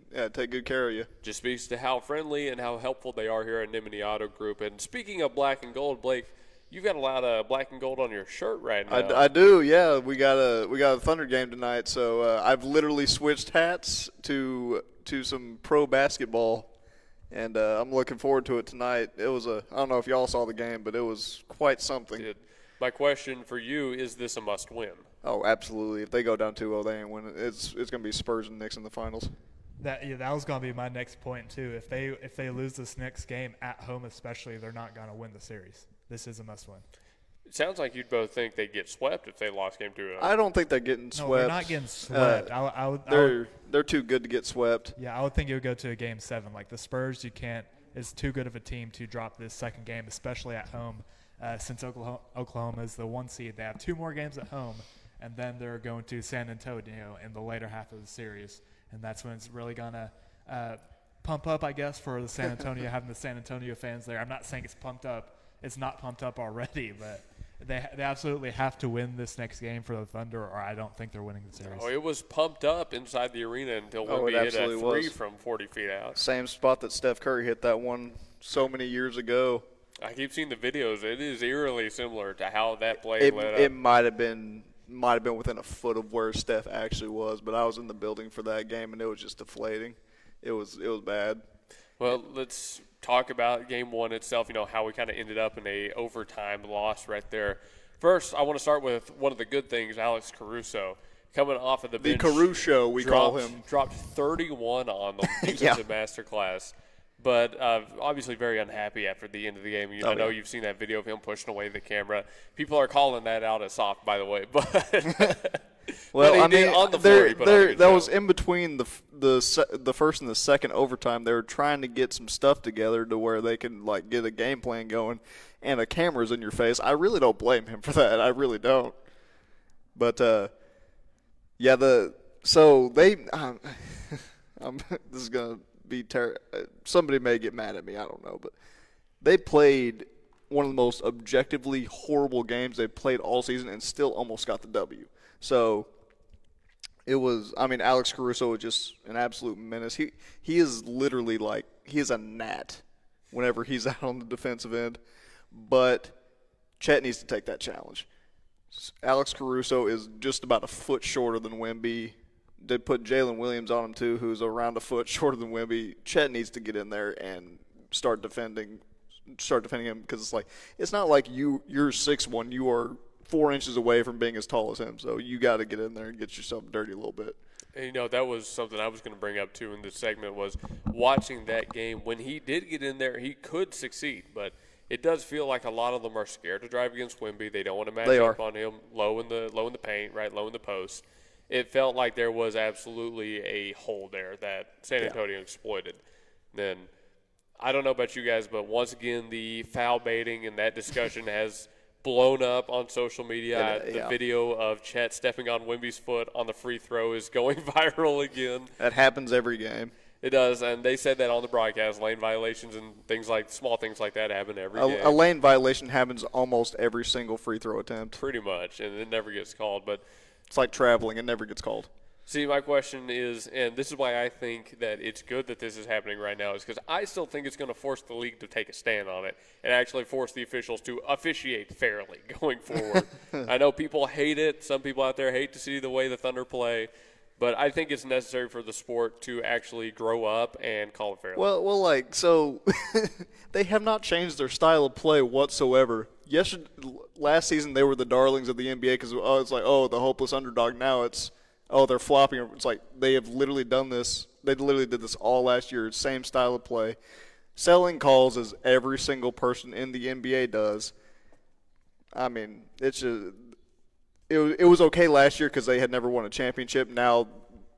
good care of you. Just speaks to how friendly and how helpful they are here at Nimany Auto Group. And speaking of black and gold, Blake, you've got a lot of black and gold on your shirt right now. I do, yeah. We got a Thunder game tonight, so I've literally switched hats to some pro basketball, and I'm looking forward to it tonight. It was I don't know if y'all saw the game, but it was quite something. My question for you, is this a must-win? Oh, absolutely. If they go down 2-0, they ain't winning. It's going to be Spurs and Knicks in the finals. That was going to be my next point too. If they lose this next game at home, especially, they're not going to win the series. This is a must-win. It sounds like you'd both think they'd get swept if they lost game 2. I don't think they're getting swept. No, they're not getting swept. They're too good to get swept. Yeah, I would think it would go to a game 7. Like the Spurs, it's too good of a team to drop this second game, especially at home. Since Oklahoma is the 1 seed, they have 2 more games at home, and then they're going to San Antonio in the later half of the series, and that's when it's really gonna pump up, I guess, for the San Antonio having the San Antonio fans there. I'm not saying it's pumped up. It's not pumped up already, but they absolutely have to win this next game for the Thunder, or I don't think they're winning the series. Oh, it was pumped up inside the arena until Wemby hit a 3 from 40 feet out. Same spot that Steph Curry hit that one so many years ago. I keep seeing the videos. It is eerily similar to how that play led up. It might have been within a foot of where Steph actually was, but I was in the building for that game, and it was just deflating. It was bad. Well, let's talk about game 1 itself, how we kind of ended up in a overtime loss right there. First, I want to start with one of the good things, Alex Caruso. Coming off of the bench. The Caruso, we call him. Dropped 31 on them. Defensive masterclass. But obviously very unhappy after the end of the game. I know you've seen that video of him pushing away the camera. People are calling that out as soft, by the way. But well, on the floor, that was in between the first and the second overtime. They were trying to get some stuff together to where they can get a game plan going, and a camera's in your face. I really don't blame him for that. I really don't. But this is gonna be somebody may get mad at me, I don't know, but they played one of the most objectively horrible games they've played all season and still almost got the W. So it was, Alex Caruso was just an absolute menace. He is literally he is a gnat whenever he's out on the defensive end, but Chet needs to take that challenge. Alex Caruso is just about a foot shorter than Wemby. They put Jalen Williams on him too, who's around a foot shorter than Wemby. Chet needs to get in there and start defending him, because it's not like you're 6'1", you are 4 inches away from being as tall as him. So you got to get in there and get yourself dirty a little bit. And, that was something I was going to bring up too in this segment, was watching that game. When he did get in there, he could succeed, but it does feel like a lot of them are scared to drive against Wemby. They don't want to match up on him low in the paint, right, low in the post. it felt like there was absolutely a hole there that San Antonio exploited. Then I don't know about you guys, but once again, the foul baiting and that discussion has blown up on social media. The video of Chet stepping on Wemby's foot on the free throw is going viral again. That happens every game. It does, and they said that on the broadcast. Lane violations and small things like that happen every game. A lane violation happens almost every single free throw attempt. Pretty much, and it never gets called. But it's like traveling; it never gets called. See, my question is, and this is why I think that it's good that this is happening right now, is because I still think it's going to force the league to take a stand on it and actually force the officials to officiate fairly going forward. I know people hate it. Some people out there hate to see the way the Thunder play. But I think it's necessary for the sport to actually grow up and call it fairly. Well, so they have not changed their style of play whatsoever. Last season they were the darlings of the NBA because it's like, the hopeless underdog. Now it's, they're flopping. It's like they have literally done this. They literally did this all last year. Same style of play. Selling calls as every single person in the NBA does. I mean, it's just – It was okay last year because they had never won a championship. Now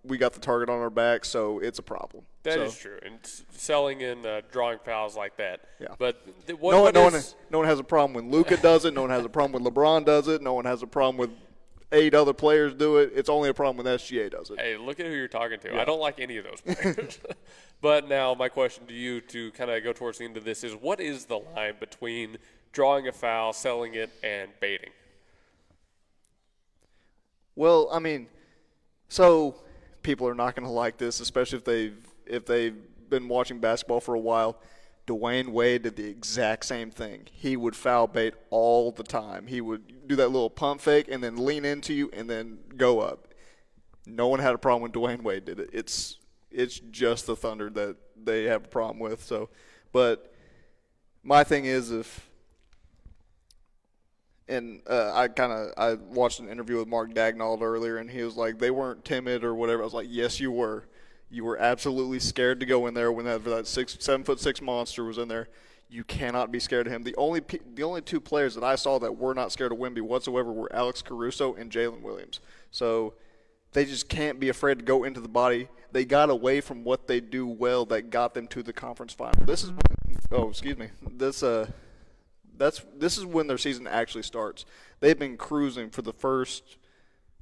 we got the target on our back, so it's a problem. That is true. And selling and drawing fouls like that. Yeah. But no one has a problem when Luka does it. No one has a problem when LeBron does it. No one has a problem with 8 other players do it. It's only a problem when SGA does it. Hey, look at who you're talking to. Yeah. I don't like any of those players. But now my question to you to kind of go towards the end of this is, what is the line between drawing a foul, selling it, and baiting? Well, I mean, so people are not going to like this, especially if they've been watching basketball for a while. Dwayne Wade did the exact same thing. He would foul bait all the time. He would do that little pump fake and then lean into you and then go up. No one had a problem when Dwayne Wade did it. It's just the Thunder that they have a problem with. So, but my thing is I watched an interview with Mark Dagnall earlier, and he was like, they weren't timid or whatever. I was like, yes, you were. You were absolutely scared to go in there when that 7'6" monster was in there. You cannot be scared of him. The only 2 players that I saw that were not scared of Wemby whatsoever were Alex Caruso and Jalen Williams. So they just can't be afraid to go into the body. They got away from what they do well that got them to the conference final. This is when their season actually starts. They've been cruising for the first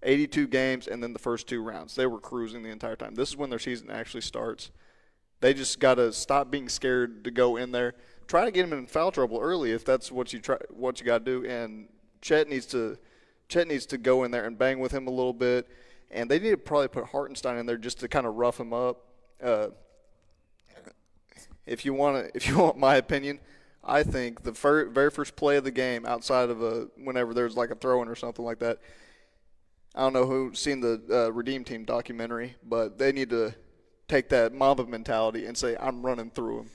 82 games and then the first 2 rounds. They were cruising the entire time. This is when their season actually starts. They just got to stop being scared to go in there. Try to get them in foul trouble early if that's what you got to do. And Chet needs to go in there and bang with him a little bit. And they need to probably put Hartenstein in there just to kind of rough him up. If you want my opinion, I think the very first play of the game, outside of whenever there's like a throw-in or something like that, I don't know who's seen the Redeem Team documentary, but they need to take that Mamba mentality and say, I'm running through him.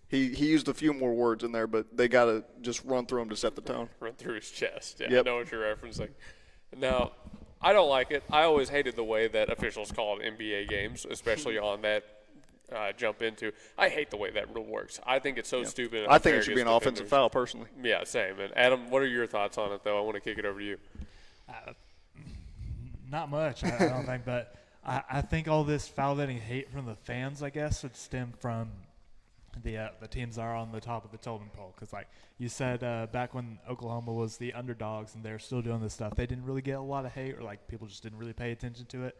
He used a few more words in there, but they got to just run through him to set the tone. Run through his chest. Yeah, yep. I know what you're referencing. Now, I don't like it. I always hated the way that officials called NBA games, especially on that jump into. I hate the way that rule works. I think it's so stupid. I think it should be an offensive foul, personally. Yeah, same. And Adam, what are your thoughts on it, though? I want to kick it over to you. Not much, I don't think. But I think all this foul betting hate from the fans, I guess, would stem from the teams that are on the top of the totem pole. Because, like you said, back when Oklahoma was the underdogs and they're still doing this stuff, they didn't really get a lot of hate, or like people just didn't really pay attention to it.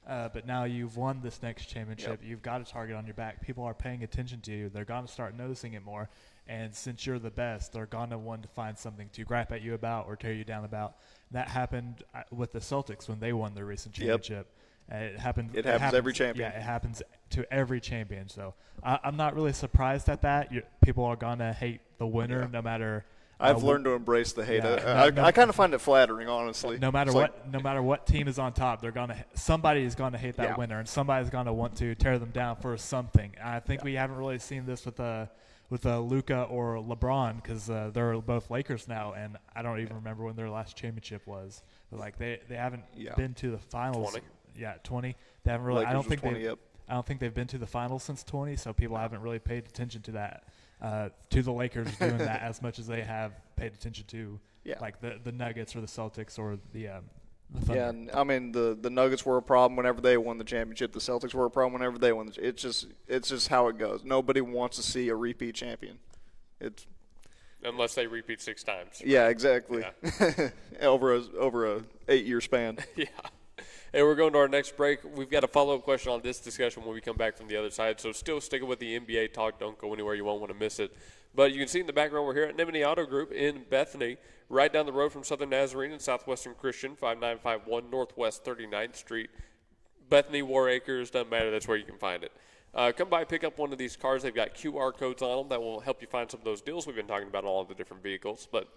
But now you've won this next championship. Yep. You've got a target on your back. People are paying attention to you. They're going to start noticing it more. And since you're the best, they're going to want to find something to gripe at you about or tear you down about. That happened with the Celtics when they won their recent championship. Yep. It happens every champion. Yeah, it happens to every champion. So I'm not really surprised at that. People are going to hate the winner no matter – I've learned to embrace the hate. I kind of find it flattering, honestly. No matter what team is on top, somebody is going to hate that winner, and somebody's going to want to tear them down for something. I think we haven't really seen this with Luka or LeBron, because they're both Lakers now, and I don't even remember when their last championship was. But like they haven't been to the finals. 20. Yeah, 20. They haven't really. Lakers I don't think 20, I don't think they've been to the finals since 20, so people haven't really paid attention to that. To the Lakers doing that as much as they have paid attention to like the Nuggets or the Celtics or the Yeah, and I mean the Nuggets were a problem whenever they won the championship. The Celtics were a problem whenever they won. It's just how it goes. Nobody wants to see a repeat champion. It's unless they repeat 6 times. Yeah, exactly. Yeah. over a 8-year span. Yeah. Hey, we're going to our next break. We've got a follow-up question on this discussion when we come back from the other side. So still sticking with the NBA talk. Don't go anywhere. You won't want to miss it. But you can see in the background we're here at Nimany Auto Group in Bethany, right down the road from Southern Nazarene and Southwestern Christian, 5951 Northwest 39th Street. Bethany, War Acres, doesn't matter. That's where you can find it. Come by, pick up one of these cars. They've got QR codes on them that will help you find some of those deals we've been talking about on all of the different vehicles. But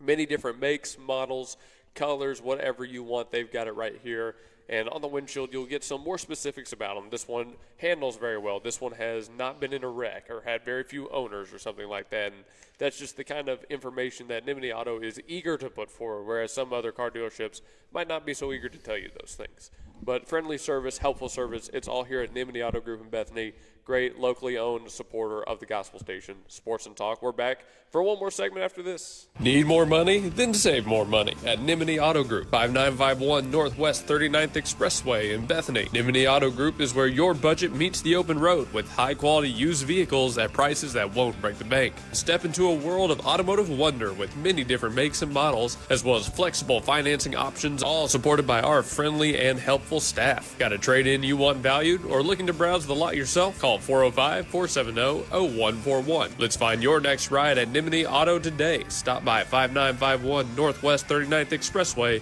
many different makes, models, colors, whatever you want, they've got it right here. And on the windshield, you'll get some more specifics about them. This one handles very well. This one has not been in a wreck or had very few owners or something like that. And that's just the kind of information that Nimany Auto is eager to put forward, whereas some other car dealerships might not be so eager to tell you those things. But friendly service, helpful service, it's all here at Nimany Auto Group in Bethany. Great locally owned supporter of the gospel station, Sports and Talk. We're back for one more segment after this. Need more money? Then save more money at Nimany Auto Group, 5951 Northwest 39th Expressway in Bethany. Nimany Auto Group is where your budget meets the open road with high-quality used vehicles at prices that won't break the bank. Step into a world of automotive wonder with many different makes and models, as well as flexible financing options, all supported by our friendly and helpful staff. Got a trade-in you want valued or looking to browse the lot yourself? Call 405-470-0141. Let's find your next ride at Nimany Auto today. Stop by 5951 Northwest 39th Expressway,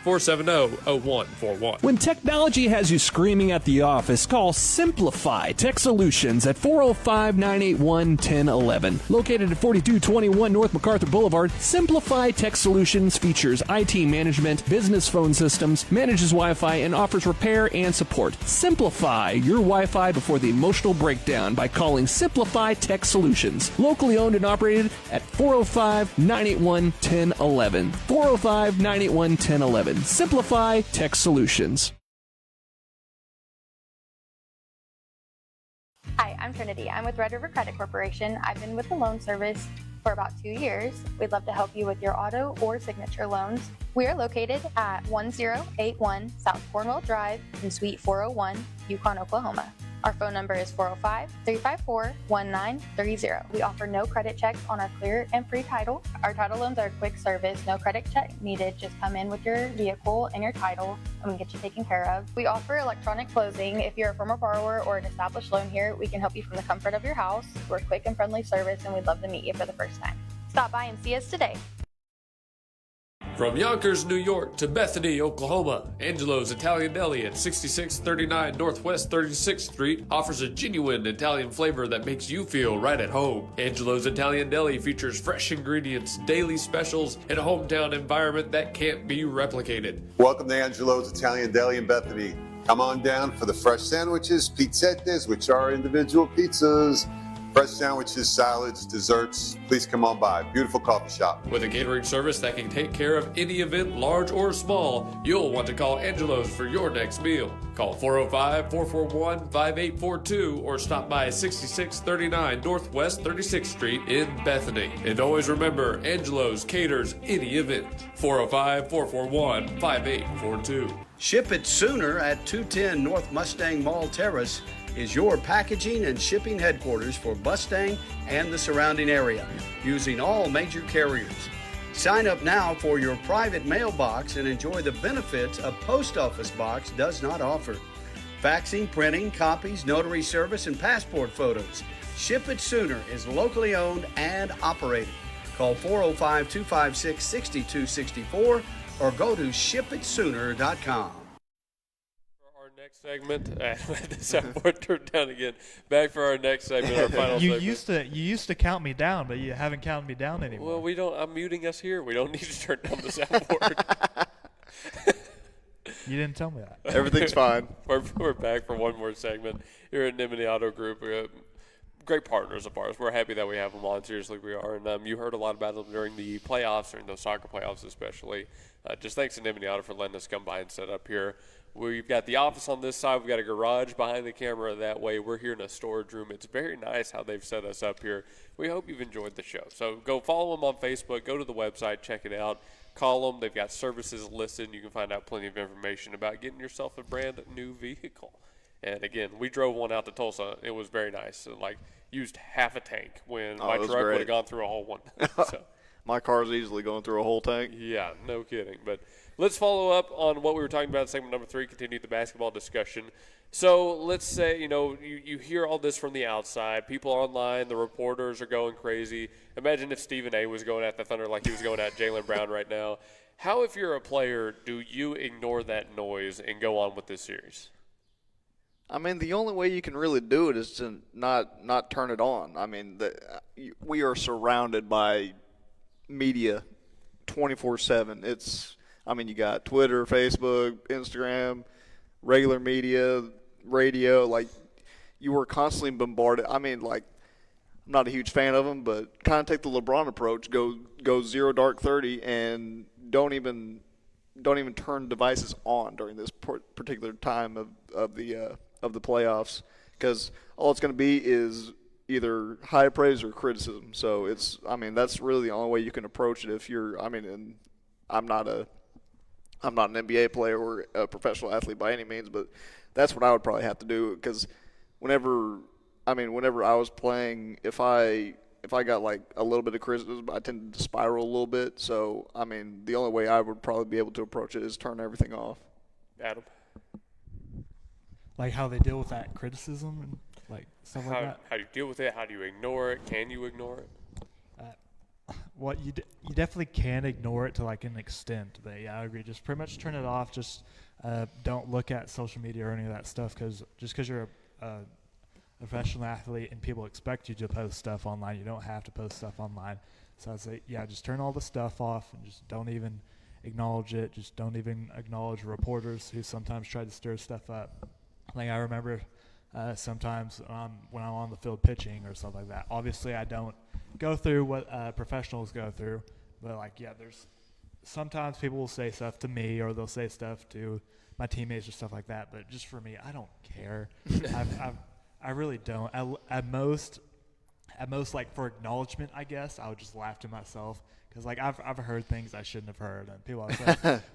405-470-0141. When technology has you screaming at the office, call Simplify Tech Solutions at 405-981-1011. Located at 4221 North MacArthur Boulevard, Simplify Tech Solutions features IT management, business phone systems, manages Wi-Fi, and offers repair and support. Simplify your Wi-Fi before the emotional breakdown by calling Simplify Tech Solutions. Locally owned and operated at 405-981-1011. 405-981-1011. Simplify Tech Solutions. Hi, I'm Trinity. I'm with Red River Credit Corporation. I've been with the loan service for about 2 years. We'd love to help you with your auto or signature loans. We are located at 1081 South Cornwall Drive in Suite 401, Yukon, Oklahoma. Our phone number is 405-354-1930. We offer no credit checks on our clear and free title. Our title loans are a quick service, no credit check needed. Just come in with your vehicle and your title and we get you taken care of. We offer electronic closing. If you're a former borrower or an established loan here, we can help you from the comfort of your house. We're quick and friendly service and we'd love to meet you for the first time. Stop by and see us today. From Yonkers, New York to Bethany, Oklahoma, Angelo's Italian Deli at 6639 Northwest 36th Street offers a genuine Italian flavor that makes you feel right at home. Angelo's Italian Deli features fresh ingredients, daily specials, and a hometown environment that can't be replicated. Welcome to Angelo's Italian Deli in Bethany. Come on down for the fresh sandwiches, pizzettes, which are individual pizzas. Fresh sandwiches, salads, desserts. Please come on by. Beautiful coffee shop. With a catering service that can take care of any event, large or small, you'll want to call Angelo's for your next meal. Call 405-441-5842 or stop by 6639 Northwest 36th Street in Bethany. And always remember, Angelo's caters any event. 405-441-5842. Ship it sooner at 210 North Mustang Mall Terrace is your packaging and shipping headquarters for Mustang and the surrounding area, using all major carriers. Sign up now for your private mailbox and enjoy the benefits a post office box does not offer. Faxing, printing, copies, notary service, and passport photos. Ship It Sooner is locally owned and operated. Call 405-256-6264 or go to shipitsooner.com. Next segment, this board turned down again. Back for our next segment, our final segment. You used to count me down, but you haven't counted me down anymore. Well, we don't. I'm muting us here. We don't need to turn down the soundboard. You didn't tell me that. Everything's fine. We're back for one more segment here at Nimany Auto Group. Great partners of ours. We're happy that we have them on. Seriously, we are. And you heard a lot about them during the playoffs, during those soccer playoffs especially. Just thanks to Nimany Auto for letting us come by and set up here. We've got the office on this side. We've got a garage behind the camera that way. We're here in a storage room. It's very nice how they've set us up here. We hope you've enjoyed the show. So go follow them on Facebook. Go to the website. Check it out. Call them. They've got services listed, and you can find out plenty of information about getting yourself a brand new vehicle. And again, we drove one out to Tulsa. It was very nice. It, used half a tank when my truck would have gone through a whole one. So, my car's easily going through a whole tank. yeah, no kidding. But let's follow up on what we were talking about in segment number 3, continue the basketball discussion. So let's say, you hear all this from the outside. People online, the reporters are going crazy. Imagine if Stephen A. was going at the Thunder like he was going at Jaylen Brown right now. How, if you're a player, do you ignore that noise and go on with this series? I mean, the only way you can really do it is to not turn it on. I mean, we are surrounded by media 24/7. You got Twitter, Facebook, Instagram, regular media, radio. You were constantly bombarded. I mean, I'm not a huge fan of them, but kind of take the LeBron approach. Go zero dark 30 and don't even turn devices on during this particular time of the playoffs, because all it's going to be is either high praise or criticism. So that's really the only way you can approach it. If you're, and I'm not an NBA player or a professional athlete by any means, but that's what I would probably have to do, because whenever I was playing, if I got a little bit of criticism, I tended to spiral a little bit. So, the only way I would probably be able to approach it is turn everything off. Adam? How they deal with that criticism and stuff like that? How do you deal with it? How do you ignore it? Can you ignore it? You definitely can ignore it to an extent. But yeah, I agree. Just pretty much turn it off. Just don't look at social media or any of that stuff, because you're a professional athlete and people expect you to post stuff online, you don't have to post stuff online. So I'd say, just turn all the stuff off and just don't even acknowledge it. Just don't even acknowledge reporters who sometimes try to stir stuff up. I remember sometimes when I'm on the field pitching or stuff like that. Obviously, I don't go through what professionals go through, but there's sometimes people will say stuff to me, or they'll say stuff to my teammates or stuff like that. But just for me, I don't care. I really don't. At most, for acknowledgement, I guess I would just laugh to myself, because I've heard things I shouldn't have heard, and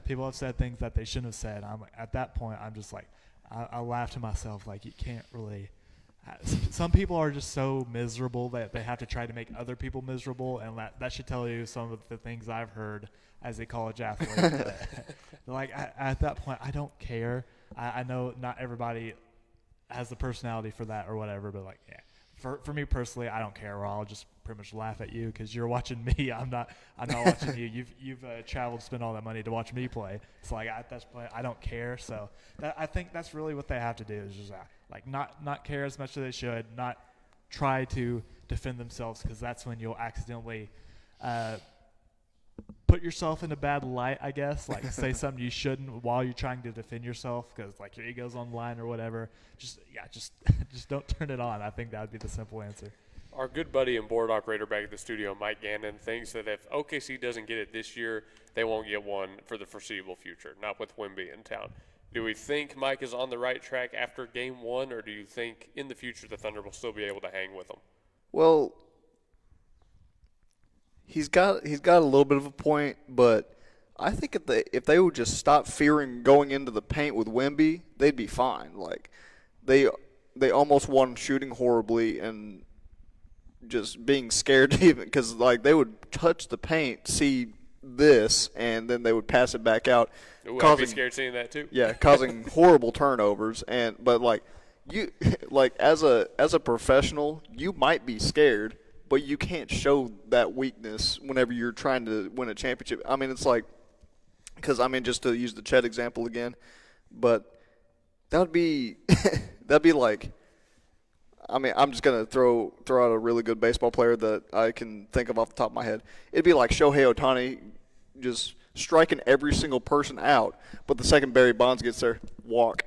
people have said things that they shouldn't have said. At that point, I'm just I laugh to myself. You can't really. Some people are just so miserable that they have to try to make other people miserable, and that should tell you some of the things I've heard as a college athlete. At that point, I don't care. I know not everybody has the personality for that or whatever, but for me personally, I don't care. Or I'll just pretty much laugh at you because you're watching me. I'm not watching you. You've traveled, spent all that money to watch me play. So at that point, I don't care. So I think that's really what they have to do, is just not care as much as they should, not try to defend themselves, because that's when you'll accidentally put yourself in a bad light, I guess. Say something you shouldn't while you're trying to defend yourself, because your ego's on the line or whatever. Just don't turn it on. I think that would be the simple answer. Our good buddy and board operator back at the studio, Mike Gannon, thinks that if OKC doesn't get it this year, they won't get one for the foreseeable future, not with Wemby in town. Do we think Mike is on the right track after Game 1, or do you think in the future the Thunder will still be able to hang with them? Well, he's got a little bit of a point, but I think if they would just stop fearing going into the paint with Wemby, they'd be fine. They almost won shooting horribly and just being scared to even, because they would touch the paint, see this, and then they would pass it back out. Ooh, I'd be scared seeing that too. Yeah, causing horrible turnovers. But you as a professional, you might be scared, but you can't show that weakness whenever you're trying to win a championship. Because just to use the Chet example again, but that would be I'm just gonna throw out a really good baseball player that I can think of off the top of my head. It'd be like Shohei Ohtani just striking every single person out, but the second Barry Bonds gets there, walk.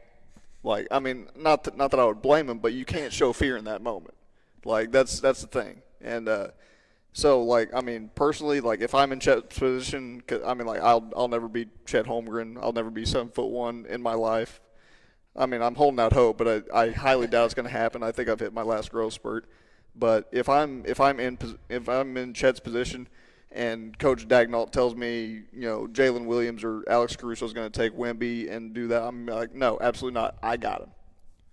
Not that I would blame him, but you can't show fear in that moment. That's the thing. And personally, if I'm in Chet's position, I'll never be Chet Holmgren. I'll never be 7'1" in my life. I'm holding out hope, but I highly doubt it's going to happen. I think I've hit my last growth spurt. But if I'm in Chet's position, and Coach Dagnall tells me, Jalen Williams or Alex Caruso is going to take Wemby and do that, I'm like, no, absolutely not. I got him.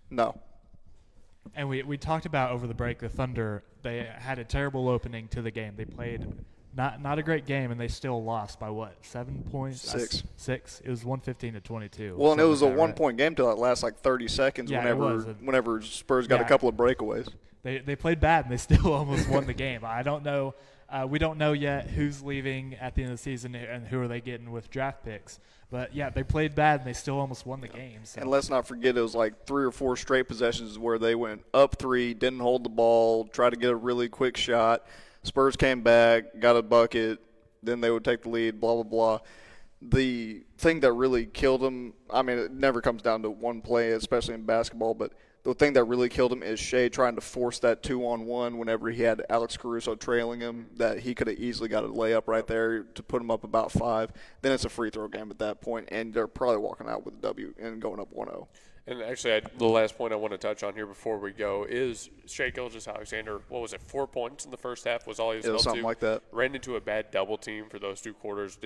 No. And we talked about over the break, the Thunder, they had a terrible opening to the game. They played not a great game, and they still lost by what, 7 points? 6. 6. It was 115-22. Well, and it was a one-point game till that last 30 seconds. Yeah, whenever Spurs got a couple of breakaways. They played bad, and they still almost won the game. I don't know. We don't know yet who's leaving at the end of the season and who are they getting with draft picks. But, yeah, they played bad, and they still almost won the game. So. And let's not forget it was 3 or 4 straight possessions where they went up 3, didn't hold the ball, tried to get a really quick shot. Spurs came back, got a bucket, then they would take the lead, blah, blah, blah. The thing that really killed them, it never comes down to one play, especially in basketball, but the thing that really killed him is Shea trying to force that 2-on-1 whenever he had Alex Caruso trailing him, that he could have easily got a layup right there to put him up about 5. Then it's a free throw game at that point, and they're probably walking out with a W and going up 1-0. And actually, the last point I want to touch on here before we go is Shea Gilgeous-Alexander, 4 points in the first half was all he was held to. Something like that. Ran into a bad double team for those 2 quarters.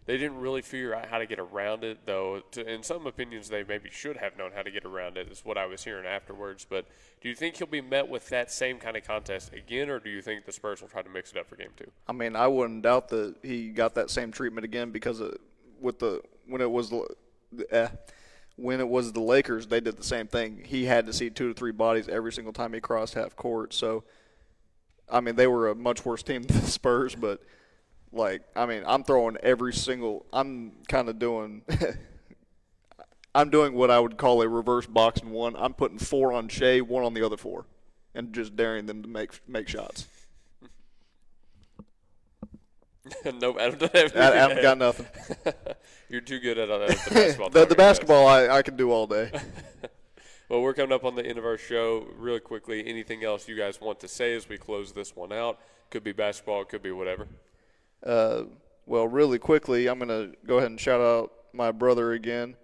They didn't really figure out how to get around it, though. In some opinions, they maybe should have known how to get around it, is what I was hearing afterwards. But do you think he'll be met with that same kind of contest again, or do you think the Spurs will try to mix it up for game 2? I wouldn't doubt that he got that same treatment again because when it was the Lakers, they did the same thing. He had to see 2 to 3 bodies every single time he crossed half court. So, they were a much worse team than the Spurs, but – I'm throwing I'm kind of doing I'm doing what I would call a reverse box and 1. I'm putting 4 on Shea, 1 on the other 4, and just daring them to make shots. Nope, Adam doesn't have anything. Adam got nothing. You're too good at the basketball. The basketball I can do all day. Well, we're coming up on the end of our show. Really quickly, anything else you guys want to say as we close this one out? Could be basketball, it could be whatever. Well, really quickly, I'm going to go ahead and shout out my brother again.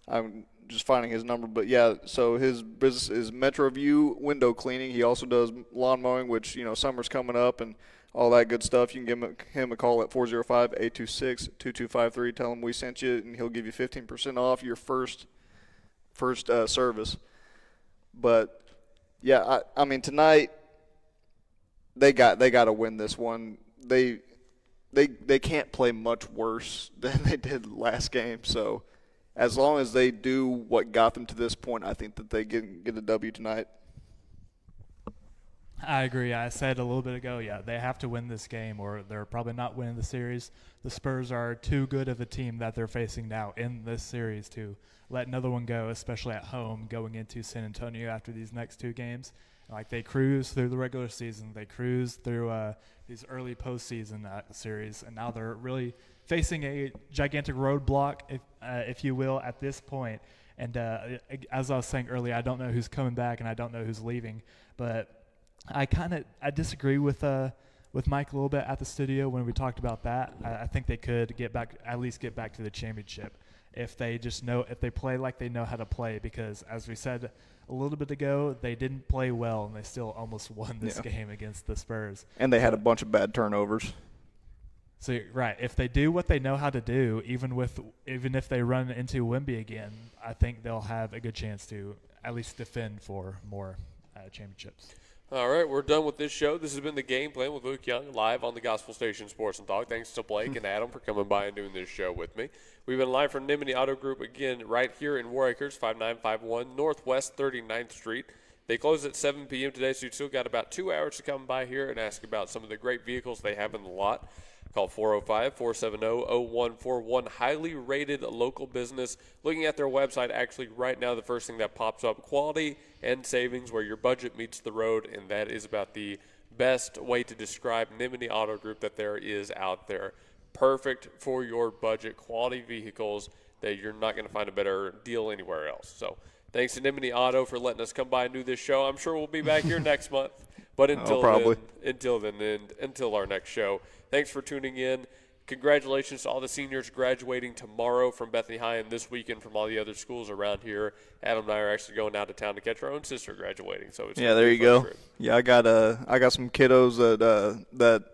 I'm just finding his number. But, yeah, so his business is Metro View window cleaning. He also does lawn mowing, which, summer's coming up and all that good stuff. You can give him a call at 405-826-2253. Tell him we sent you, and he'll give you 15% off your first service. But, yeah, tonight they got to win this one. They can't play much worse than they did last game. So as long as they do what got them to this point, I think that they get a W tonight. I agree. I said a little bit ago, they have to win this game or they're probably not winning the series. The Spurs are too good of a team that they're facing now in this series to let another one go, especially at home going into San Antonio after these next 2 games. They cruise through the regular season. They cruise through these early postseason series, and now they're really facing a gigantic roadblock, if you will, at this point. And as I was saying earlier, I don't know who's coming back and I don't know who's leaving. But I disagree with Mike a little bit at the studio when we talked about that. I think they could at least get back to the championship if they play like they know how to play, because as we said a little bit ago, they didn't play well and they still almost won this game against the Spurs. And they had a bunch of bad turnovers. So right, if they do what they know how to do, even if they run into Wemby again, I think they'll have a good chance to at least defend for more championships. All right, we're done with this show. This has been The Game Plan with Luke Young, live on the Gospel Station Sports and Talk. Thanks to Blake and Adam for coming by and doing this show with me. We've been live from Nimany Auto Group again right here in War Acres, 5951 Northwest 39th Street. They close at 7 p.m. today, so you've still got about 2 hours to come by here and ask about some of the great vehicles they have in the lot. Call 405-470-0141. Highly rated local business. Looking at their website, actually right now the first thing that pops up, quality and savings where your budget meets the road, and that is about the best way to describe Nimany Auto Group that there is out there. Perfect for your budget, quality vehicles that you're not going to find a better deal anywhere else. So thanks to Nimany Auto for letting us come by and do this show. I'm sure we'll be back here next month. But until our next show, thanks for tuning in. Congratulations to all the seniors graduating tomorrow from Bethany High and this weekend from all the other schools around here. Adam and I are actually going out of town to catch our own sister graduating. So it's there you go. Trip. Yeah, I got some kiddos that